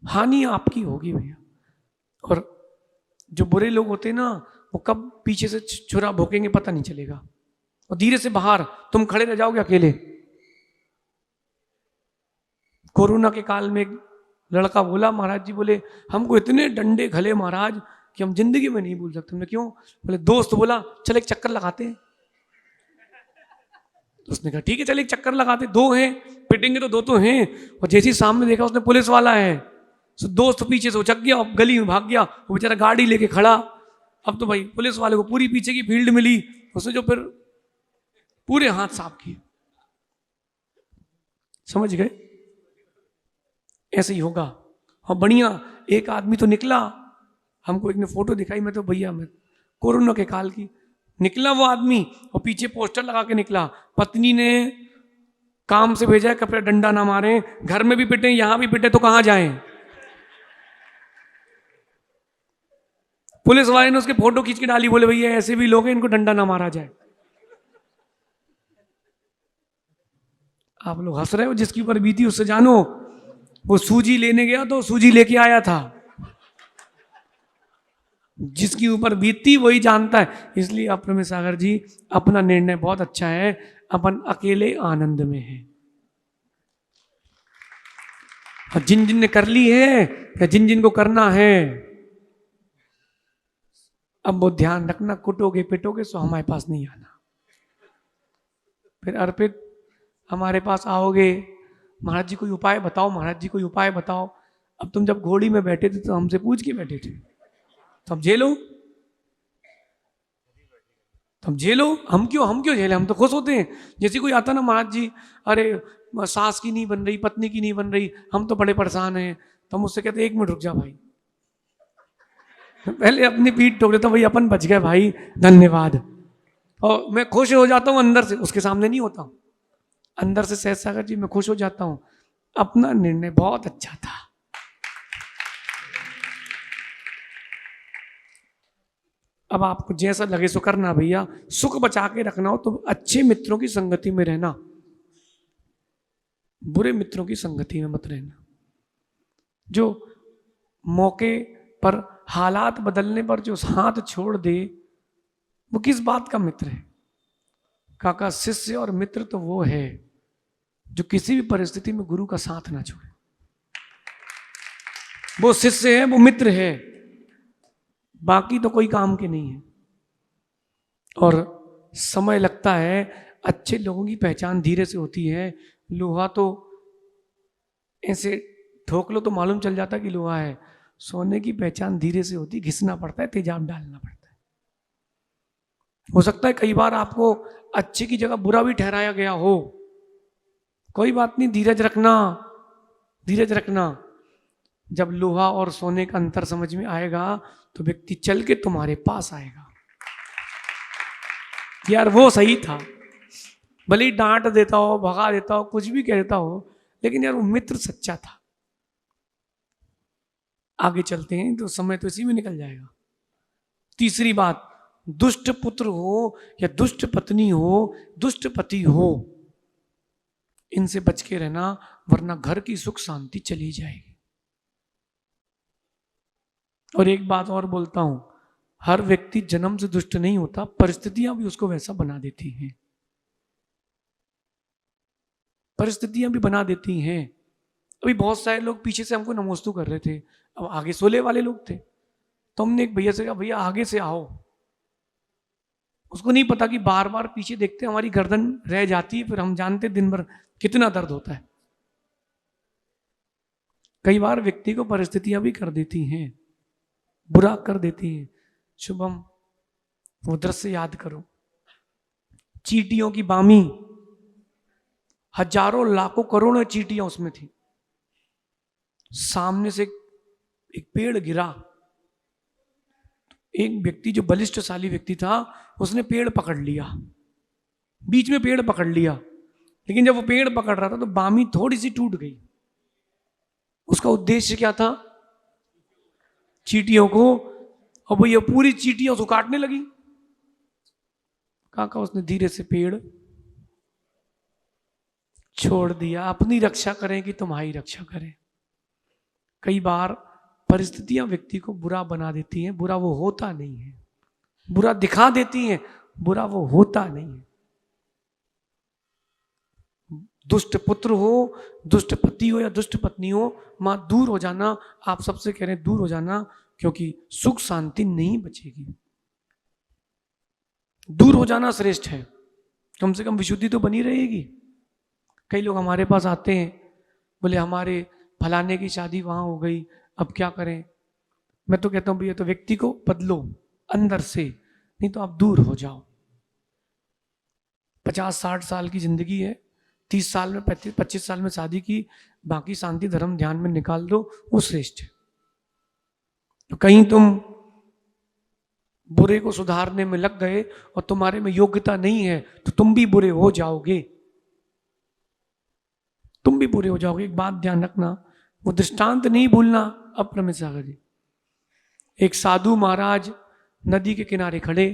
हानि आपकी होगी भैया। और जो बुरे लोग होते हैं ना, वो कब पीछे से छुरा भोंकेंगे पता नहीं चलेगा, और धीरे से बाहर तुम खड़े रह जाओगे अकेले। कोरोना के काल में एक लड़का बोला, महाराज जी बोले हमको इतने डंडे घले महाराज कि हम जिंदगी में नहीं भूल सकते। हमने क्यों? बोले दोस्त बोला चल एक चक्कर लगाते हैं। तो उसने कहा ठीक है चल एक चक्कर लगाते, दो हैं पिटेंगे तो दो तो हैं। और जैसे ही सामने देखा उसने पुलिस वाला है, तो दोस्त पीछे से उचक गया, गली में भाग गया, वो बेचारा गाड़ी लेके खड़ा। अब तो भाई पुलिस वाले को पूरी पीछे की फील्ड मिली, उसने जो फिर पूरे हाथ साफ किए। समझ गए? ऐसे ही होगा। और बढ़िया एक आदमी तो निकला, हमको एक ने फोटो दिखाई, मैं तो भैया मैं कोरोना के काल की, निकला वो आदमी और पीछे पोस्टर लगा के निकला, पत्नी ने काम से भेजा है कपड़े डंडा ना मारे, घर में भी पिटे यहां भी पिटे तो कहां जाएं। पुलिस वाले ने उसके फोटो खींच के डाली, बोले भैया ऐसे भी लोग हैं इनको डंडा ना मारा जाए। आप लोग हंस रहे हो, जिसकी ऊपर बीती उससे जानो। वो सूजी लेने गया तो सूजी लेके आया था, जिसकी ऊपर बीतती वही जानता है। इसलिए अप्रमेय सागर जी अपना निर्णय बहुत अच्छा है, अपन अकेले आनंद में हैं। और जिन जिन ने कर ली है या जिन जिन को करना है, अब वो ध्यान रखना, कुटोगे पिटोगे सो हमारे पास नहीं आना। फिर अर्पित हमारे पास आओगे, महाराज जी कोई उपाय बताओ, महाराज जी कोई उपाय बताओ। अब तुम जब घोड़ी में बैठे थे तो हमसे पूछ के बैठे थे, तो अब झेलो, तुम झेलो। हम क्यों झेले? हम तो खुश होते हैं। जैसे कोई आता ना, महाराज जी अरे सास की नहीं बन रही, पत्नी की नहीं बन रही, हम तो बड़े परेशान हैं, तो हम उससे कहते 1 मिनट रुक जा भाई, पहले अपनी पीठ ठोक देता, भाई अपन बच गए भाई धन्यवाद। और मैं खुश हो जाता हूँ अंदर से, उसके सामने नहीं होता हूँ, अंदर से सहज सागर जी मैं खुश हो जाता हूँ, अपना निर्णय बहुत अच्छा था। अब आपको जैसा लगे सो करना भैया, सुख बचा के रखना हो तो अच्छे मित्रों की संगति में रहना, बुरे मित्रों की संगति में मत रहना। जो मौके पर हालात बदलने पर जो हाथ छोड़ दे वो किस बात का मित्र है? काका शिष्य और मित्र तो वो है जो किसी भी परिस्थिति में गुरु का साथ ना छोड़े। वो शिष्य है, वो मित्र है, बाकी तो कोई काम के नहीं है। और समय लगता है, अच्छे लोगों की पहचान धीरे से होती है। लोहा तो ऐसे ठोक लो तो मालूम चल जाता कि लोहा है, सोने की पहचान धीरे से होती, घिसना पड़ता है, तेजाब डालना पड़ता है। हो सकता है कई बार आपको अच्छे की जगह बुरा भी ठहराया गया हो, कोई बात नहीं, धीरज रखना, धीरज रखना। जब लोहा और सोने का अंतर समझ में आएगा तो व्यक्ति चल के तुम्हारे पास आएगा, यार वो सही था, भले ही डांट देता हो, भगा देता हो, कुछ भी कह देता हो, लेकिन यार वो मित्र सच्चा था। आगे चलते हैं तो समय तो इसी में निकल जाएगा। तीसरी बात, दुष्ट पुत्र हो या दुष्ट पत्नी हो, दुष्ट पति हो, इनसे बच के रहना, वरना घर की सुख शांति चली जाएगी। और एक बात और बोलता हूं, हर व्यक्ति जन्म से दुष्ट नहीं होता, परिस्थितियां भी उसको वैसा बना देती हैं, परिस्थितियां भी बना देती हैं। अभी बहुत सारे लोग पीछे से हमको नमोस्तु कर रहे थे, अब आगे सोले वाले लोग थे, तो हमने एक भैया से कहा भैया आगे से आओ। उसको नहीं पता कि बार बार पीछे देखते हमारी गर्दन रह जाती है, फिर हम जानते दिन भर कितना दर्द होता है। कई बार व्यक्ति को परिस्थितियां भी कर देती हैं, बुरा कर देती हैं। शुभम वो दृश्य याद करो, चींटियों की बामी, हजारों लाखों करोड़ों चींटियां उसमें थी। सामने से एक पेड़ गिरा, एक व्यक्ति जो बलिष्ठशाली व्यक्ति था उसने पेड़ पकड़ लिया, बीच में पेड़ पकड़ लिया, लेकिन जब वो पेड़ पकड़ रहा था तो बामी थोड़ी सी टूट गई। उसका उद्देश्य क्या था? चींटियों को, और वो ये पूरी चींटियां उसको काटने लगी। काका उसने धीरे से पेड़ छोड़ दिया, अपनी रक्षा करें कि तुम्हारी रक्षा करें। कई बार परिस्थितियां व्यक्ति को बुरा बना देती हैं, बुरा वो होता नहीं है, बुरा दिखा देती हैं, बुरा वो होता नहीं है। दुष्ट पुत्र हो, दुष्ट पति हो या दुष्ट पत्नी हो, मां दूर हो जाना, आप सबसे कह रहे हैं दूर हो जाना, क्योंकि सुख शांति नहीं बचेगी। दूर हो जाना श्रेष्ठ है, कम से कम विशुद्धि तो बनी रहेगी। कई लोग हमारे पास आते हैं, बोले हमारे फलाने की शादी वहां हो गई, अब क्या करें। मैं तो कहता हूं भैया तो व्यक्ति को बदलो अंदर से, नहीं तो आप दूर हो जाओ। 50-60 साल की जिंदगी है, 30 साल में 25 साल में शादी की, बाकी शांति धर्म ध्यान में निकाल दो, वो श्रेष्ठ है। तो कहीं तुम बुरे को सुधारने में लग गए और तुम्हारे में योग्यता नहीं है, तो तुम भी बुरे हो जाओगे, तुम भी बुरे हो जाओगे। एक बात ध्यान रखना, वो दृष्टांत नहीं भूलना। अप्रमित सागर जी, एक साधु महाराज नदी के किनारे खड़े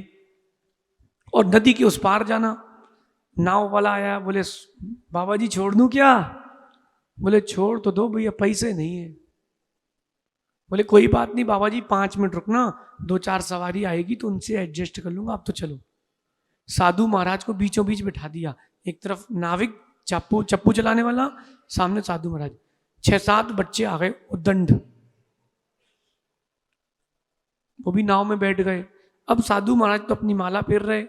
और नदी के उस पार जाना। नाव वाला आया, बोले बाबा जी छोड़ दूं क्या? बोले छोड़ तो दो भैया, पैसे नहीं है। बोले कोई बात नहीं बाबा जी, 5 मिनट रुकना, 2-4 सवारी आएगी तो उनसे एडजस्ट कर लूंगा, आप तो चलो। साधु महाराज को बीचों बीच बिठा दिया, एक तरफ नाविक चप्पू चलाने वाला, सामने साधु महाराज। 6-7 बच्चे आ गए उद्दंड, वो भी नाव में बैठ गए। अब साधु महाराज तो अपनी माला फेर रहे,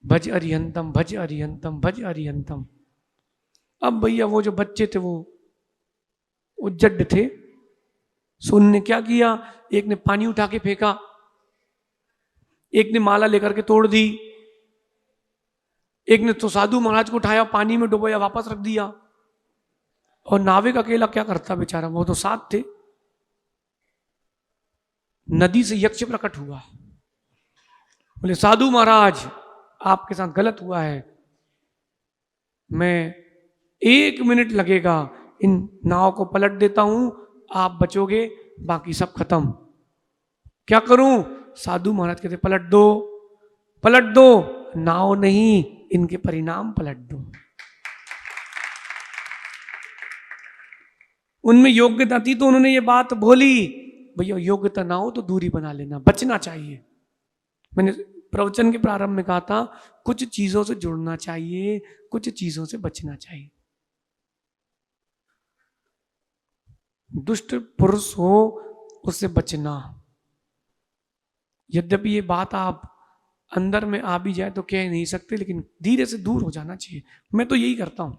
भज अरिहंतम भज अरिहंतम भज अरिहंतम। अब भैया वो जो बच्चे थे वो उज्जड थे, सो उनने क्या किया, एक ने पानी उठा के फेंका, एक ने माला लेकर के तोड़ दी, एक ने तो साधु महाराज को उठाया पानी में डुबोया वापस रख दिया। और नाविक अकेला क्या करता बेचारा, वो तो साथ थे। नदी से यक्ष प्रकट हुआ, बोले साधु महाराज आपके साथ गलत हुआ है, मैं 1 मिनट लगेगा, इन नाव को पलट देता हूं, आप बचोगे, बाकी सब खत्म। क्या करूं? साधु महाराज कहते पलट दो, पलट दो, नाव नहीं इनके परिणाम पलट दो। उनमें योग्यता थी तो उन्होंने ये बात बोली। भैया योग्यता ना हो तो दूरी बना लेना, बचना चाहिए। मैंने प्रवचन के प्रारंभ में कहा था, कुछ चीजों से जुड़ना चाहिए, कुछ चीजों से बचना चाहिए। दुष्ट पुरुष हो उससे बचना। यद्यपि ये बात आप अंदर में आ भी जाए तो कह नहीं सकते, लेकिन धीरे से दूर हो जाना चाहिए। मैं तो यही करता हूं।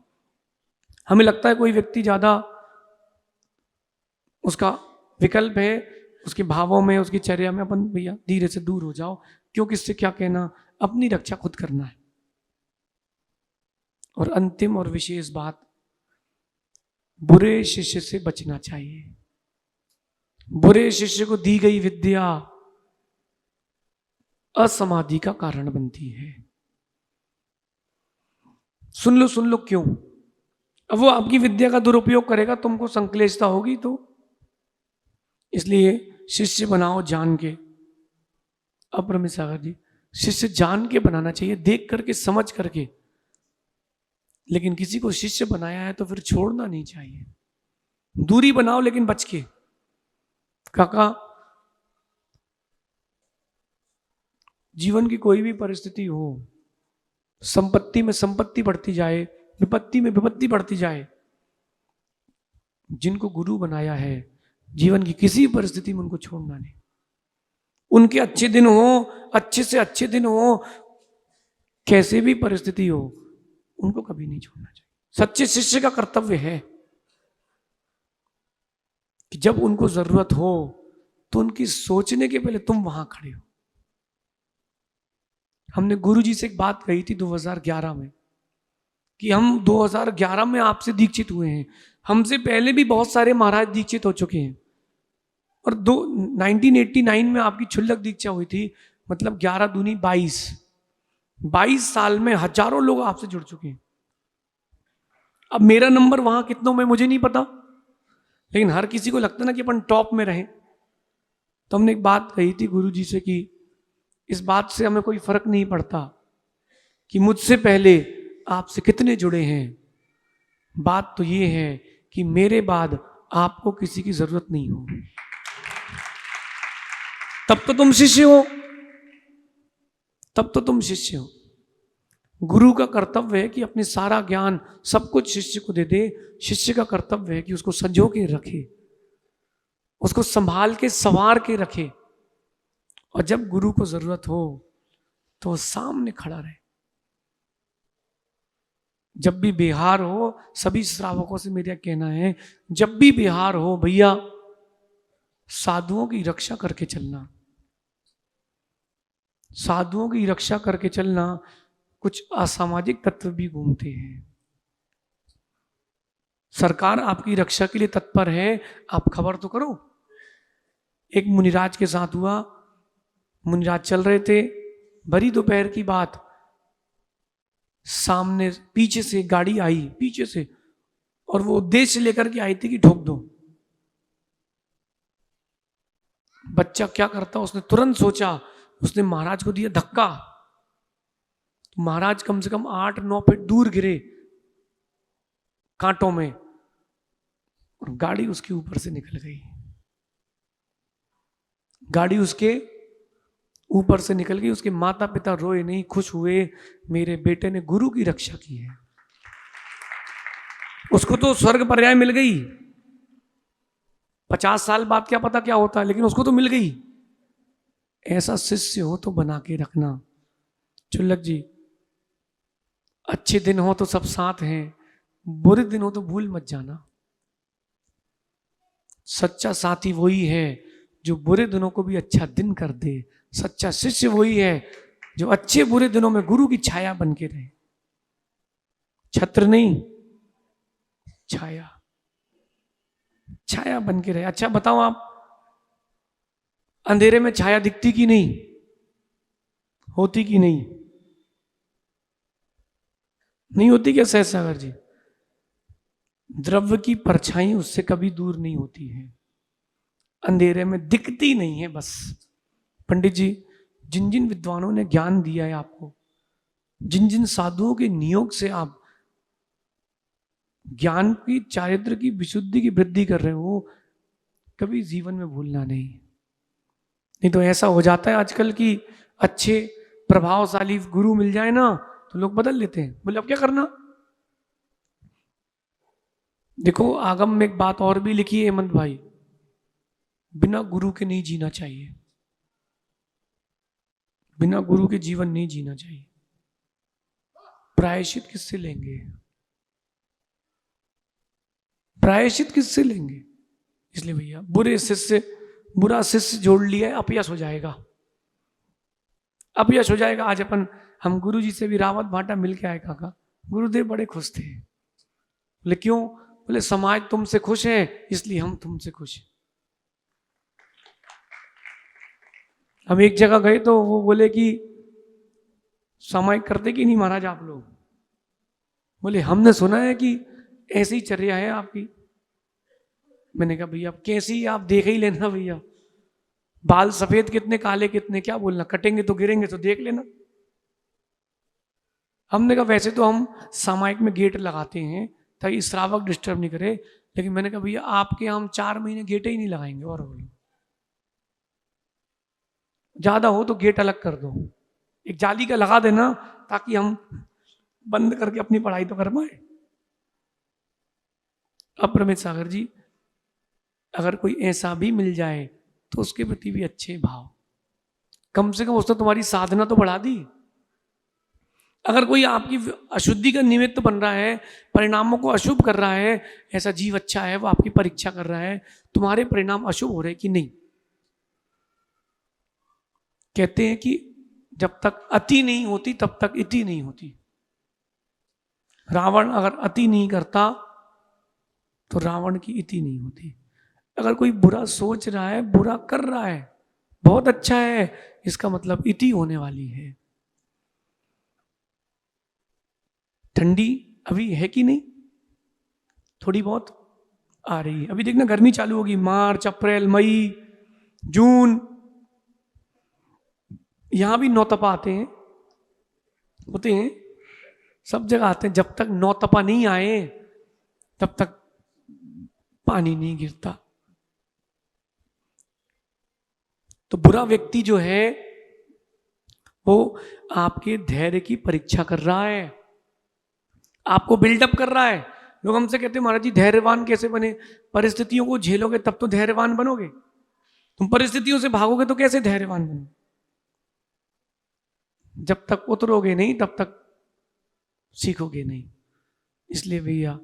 हमें लगता है कोई व्यक्ति ज्यादा उसका विकल्प है, उसके भावों में, उसकी चर्या में, अपन भैया धीरे से दूर हो जाओ, क्योंकि इससे क्या कहना, अपनी रक्षा खुद करना है। और अंतिम और विशेष बात, बुरे शिष्य से बचना चाहिए। बुरे शिष्य को दी गई विद्या असमाधि का कारण बनती है। सुन लो क्यों? अब वो आपकी विद्या का दुरुपयोग करेगा, तुमको संक्लेशता होगी, तो इसलिए शिष्य बनाओ जान के। अप्रमित सागर जी, शिष्य जान के बनाना चाहिए, देख करके समझ करके। लेकिन किसी को शिष्य बनाया है तो फिर छोड़ना नहीं चाहिए, दूरी बनाओ लेकिन बच के। काका, जीवन की कोई भी परिस्थिति हो, संपत्ति में संपत्ति बढ़ती जाए, विपत्ति में विपत्ति बढ़ती जाए, जिनको गुरु बनाया है जीवन की किसी परिस्थिति में उनको छोड़ना नहीं। उनके अच्छे दिन हो, अच्छे से अच्छे दिन हो, कैसे भी परिस्थिति हो, उनको कभी नहीं छोड़ना चाहिए। सच्चे शिष्य का कर्तव्य है कि जब उनको जरूरत हो तो उनकी सोचने के पहले तुम वहां खड़े हो। हमने गुरुजी से एक बात कही थी 2011 में कि हम 2011 में आपसे दीक्षित हुए हैं, हमसे पहले भी बहुत सारे महाराज दीक्षित हो चुके हैं, और 1989 में आपकी क्षुल्लक दीक्षा हुई थी, मतलब 11 दूनी 22 साल में हजारों लोग आपसे जुड़ चुके हैं। अब मेरा नंबर वहां कितनों में मुझे नहीं पता, लेकिन हर किसी को लगता ना कि अपन टॉप में रहें। तो हमने एक बात कही थी गुरुजी से कि इस बात से हमें कोई फर्क नहीं पड़ता कि मुझसे पहले आपसे कितने जुड़े हैं, बात तो ये है कि मेरे बाद आपको किसी की जरूरत नहीं हो। तब तो तुम शिष्य हो, तब तो तुम शिष्य हो। गुरु का कर्तव्य है कि अपने सारा ज्ञान सब कुछ शिष्य को दे दे। शिष्य का कर्तव्य है कि उसको संजो के रखे, उसको संभाल के संवार के रखे, और जब गुरु को जरूरत हो तो वो सामने खड़ा रहे। जब भी बिहार हो, सभी श्रावकों से मेरा कहना है, जब भी बिहार हो भैया, साधुओं की रक्षा करके चलना, साधुओं की रक्षा करके चलना। कुछ असामाजिक तत्व भी घूमते हैं। सरकार आपकी रक्षा के लिए तत्पर है, आप खबर तो करो। एक मुनिराज के साथ हुआ, मुनिराज चल रहे थे, भरी दोपहर की बात, सामने पीछे से गाड़ी आई, पीछे से, और वो उद्देश्य लेकर के आई थी कि ठोक दो। बच्चा क्या करता, उसने तुरंत सोचा, उसने महाराज को दिया धक्का। तो महाराज कम से कम 8-9 फीट दूर गिरे कांटों में, और गाड़ी उसके ऊपर से निकल गई। गाड़ी उसके ऊपर से निकल गई। उसके माता पिता रोए नहीं, खुश हुए, मेरे बेटे ने गुरु की रक्षा की है। उसको तो स्वर्ग पर्याय मिल गई। 50 साल बाद क्या पता क्या होता है, लेकिन उसको तो मिल गई। ऐसा शिष्य हो तो बना के रखना। चुल्लक जी, अच्छे दिन हो तो सब साथ हैं, बुरे दिन हो तो भूल मत जाना। सच्चा साथी वही है जो बुरे दिनों को भी अच्छा दिन कर दे। सच्चा शिष्य वही है जो अच्छे बुरे दिनों में गुरु की छाया बन के रहे। छत्र नहीं, छाया, छाया बन के रहे। अच्छा बताओ, आप अंधेरे में छाया दिखती कि नहीं, होती कि नहीं? नहीं होती क्या सहज सागर जी? द्रव्य की परछाई उससे कभी दूर नहीं होती है, अंधेरे में दिखती नहीं है बस। पंडित जी, जिन जिन विद्वानों ने ज्ञान दिया है आपको, जिन जिन साधुओं के नियोग से आप ज्ञान की, चारित्र की विशुद्धि की वृद्धि कर रहे हो, कभी जीवन में भूलना नहीं। नहीं तो ऐसा हो जाता है आजकल कि अच्छे प्रभावशाली गुरु मिल जाए ना, तो लोग बदल लेते हैं, बोले अब क्या करना। देखो, आगम में एक बात और भी लिखी है हेमंत भाई, बिना गुरु के नहीं जीना चाहिए, बिना गुरु के जीवन नहीं जीना चाहिए। प्रायश्चित किससे लेंगे? प्रायश्चित किससे लेंगे? इसलिए भैया, बुरा शिष्य जोड़ लिया है, अपयश हो जाएगा, अपयश हो जाएगा। आज हम गुरु जी से भी रावत भाटा मिल के आए काका, गुरुदेव बड़े खुश थे। बोले क्यों? बोले समाज तुमसे खुश है इसलिए हम तुमसे खुश हैं। हम एक जगह गए तो वो बोले कि सामायिक करते कि नहीं महाराज आप लोग? बोले हमने सुना है कि ऐसी चर्या है आपकी। मैंने कहा भैया कैसी, आप देख ही लेना भैया, बाल सफेद कितने, काले कितने, क्या बोलना, कटेंगे तो गिरेंगे तो देख लेना। हमने कहा वैसे तो हम सामायिक में गेट लगाते हैं ताकि श्रावक डिस्टर्ब नहीं करे, लेकिन मैंने कहा भैया आपके हम 4 महीने गेट ही नहीं लगाएंगे, और बोलो ज्यादा हो तो गेट अलग कर दो, एक जाली का लगा देना ताकि हम बंद करके अपनी पढ़ाई तो कर पाए। अब प्रमित सागर जी, अगर कोई ऐसा भी मिल जाए तो उसके प्रति भी अच्छे भाव, कम से कम उसने तुम्हारी साधना तो बढ़ा दी। अगर कोई आपकी अशुद्धि का निमित्त बन रहा है, परिणामों को अशुभ कर रहा है, ऐसा जीव अच्छा है, वो आपकी परीक्षा कर रहा है, तुम्हारे परिणाम अशुभ हो रहे कि नहीं। कहते हैं कि जब तक अति नहीं होती तब तक इति नहीं होती। रावण अगर अति नहीं करता तो रावण की इति नहीं होती। अगर कोई बुरा सोच रहा है, बुरा कर रहा है, बहुत अच्छा है, इसका मतलब इति होने वाली है। ठंडी अभी है कि नहीं? थोड़ी बहुत आ रही है। अभी देखना गर्मी चालू होगी, मार्च, अप्रैल, मई, जून, यहां भी नौतपा आते हैं, होते हैं, सब जगह आते हैं। जब तक नौतपा नहीं आए तब तक पानी नहीं गिरता। तो बुरा व्यक्ति जो है वो आपके धैर्य की परीक्षा कर रहा है, आपको बिल्डअप कर रहा है। लोग हमसे कहते हैं महाराज जी धैर्यवान कैसे बने? परिस्थितियों को झेलोगे तब तो धैर्यवान बनोगे, तुम परिस्थितियों से भागोगे तो कैसे धैर्यवान बनोगे? जब तक उतरोगे नहीं तब तक सीखोगे नहीं। इसलिए भैया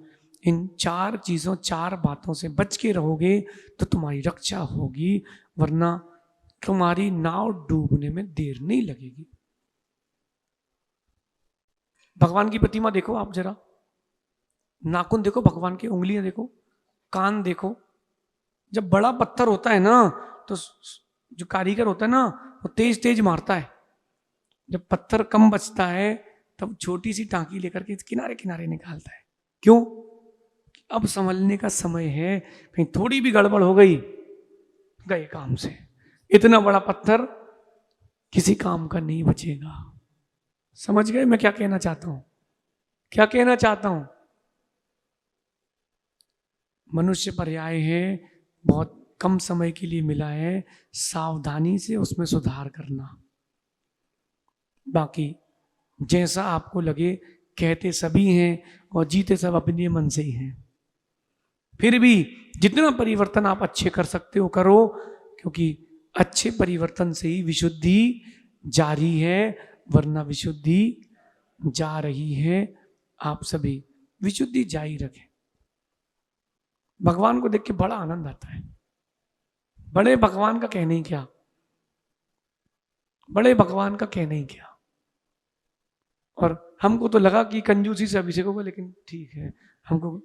इन 4 चीजों 4 बातों से बच के रहोगे तो तुम्हारी रक्षा होगी, वरना तुम्हारी नाव डूबने में देर नहीं लगेगी। भगवान की प्रतिमा देखो आप जरा, नाखून देखो भगवान की, उंगलियां देखो, कान देखो। जब बड़ा पत्थर होता है ना तो जो कारीगर होता है ना वो तेज तेज मारता है, जब पत्थर कम बचता है तब छोटी सी टांकी लेकर के किनारे किनारे निकालता है। क्यों? अब संभलने का समय है, कहीं थोड़ी भी गड़बड़ हो गई गए काम से। इतना बड़ा पत्थर किसी काम का नहीं बचेगा। समझ गए मैं क्या कहना चाहता हूं? क्या कहना चाहता हूं? मनुष्य पर्याय है, बहुत कम समय के लिए मिला है, सावधानी से उसमें सुधार करना। बाकी जैसा आपको लगे, कहते सभी हैं और जीते सब अपने मन से ही हैं। फिर भी जितना परिवर्तन आप अच्छे कर सकते हो करो, क्योंकि अच्छे परिवर्तन से ही विशुद्धि जारी है, वरना विशुद्धि जा रही है। आप सभी विशुद्धि जारी रखें। भगवान को देख के बड़ा आनंद आता है। बड़े भगवान का कहना ही क्या, बड़े भगवान का कहना ही क्या। और हमको तो लगा कि कंजूसी से अभिषेक होगा, लेकिन ठीक है, हमको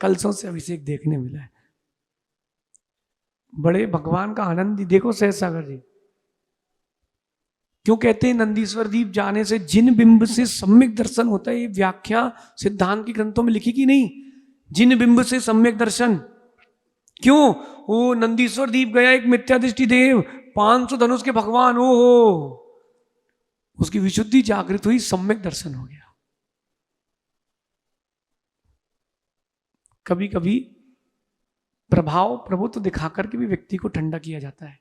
कलशों से अभिषेक देखने मिला है। बड़े भगवान का आनंद ही देखो। सहज सागर जी क्यों कहते हैं नंदीश्वर दीप जाने से जिन बिंब से सम्यक दर्शन होता है? ये व्याख्या सिद्धांत के ग्रंथों में लिखी कि नहीं? जिन बिंब से सम्यक दर्शन। क्यों? वो नंदीश्वर दीप गया एक मिथ्या दृष्टि देव, 500 धनुष के भगवान, ओ हो, उसकी विशुद्धि जागृत हुई, सम्यक दर्शन हो गया। कभी कभी प्रभाव प्रभुत्व दिखाकर के भी व्यक्ति को ठंडा किया जाता है।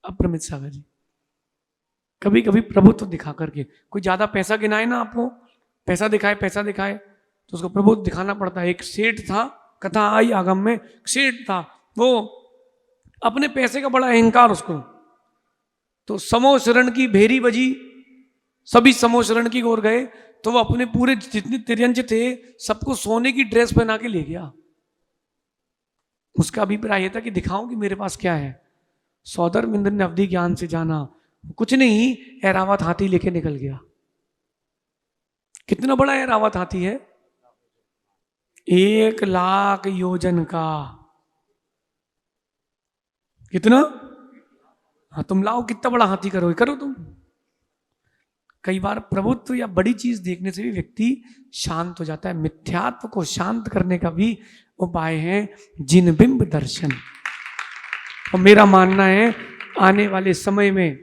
अप्रमित सागर जी, कभी कभी प्रभुत्व दिखा करके, कोई ज्यादा पैसा गिनाए ना आपको, पैसा दिखाए तो उसको प्रभुत्व दिखाना पड़ता है। एक सेठ था, कथा आई आगम में, सेठ था, वो अपने पैसे का बड़ा अहंकार उसको, तो समो शरण की भेरी बजी, सभी समो शरण की ओर गए, तो वो अपने पूरे जितने तिरंज थे सबको सोने की ड्रेस पहना के ले गया। उसका अभिप्राय यह था कि दिखाऊं कि मेरे पास क्या है। सौदर मिंद्र ने अवधि ज्ञान से जाना, कुछ नहीं, ऐरावत हाथी लेके निकल गया। कितना बड़ा ऐरावत हाथी है? 1,00,000 योजन का। कितना? हाँ, तुम लाओ, कितना बड़ा हाथी करोगे, करो तुम। कई बार प्रभुत्व या बड़ी चीज देखने से भी व्यक्ति शांत हो जाता है। मिथ्यात्व को शांत करने का भी उपाय है जिन बिंब दर्शन। और मेरा मानना है आने वाले समय में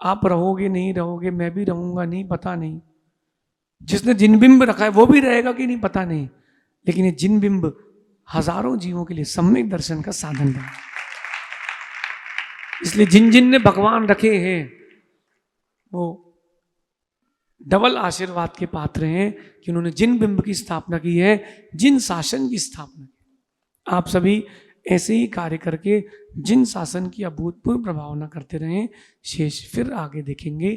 आप रहोगे नहीं रहोगे, मैं भी रहूंगा नहीं पता नहीं, जिसने जिन बिंब रखा है वो भी रहेगा कि नहीं पता नहीं, लेकिन ये जिन बिंब हजारों जीवों के लिए सम्यक दर्शन का साधन बना। इसलिए जिन जिन ने भगवान रखे हैं वो डबल आशीर्वाद के पात्र हैं कि उन्होंने जिन बिंब की स्थापना की है, जिन शासन की स्थापना की। आप सभी ऐसे ही कार्य करके जिन शासन की अभूतपूर्व प्रभावना करते रहें। शेष फिर आगे देखेंगे।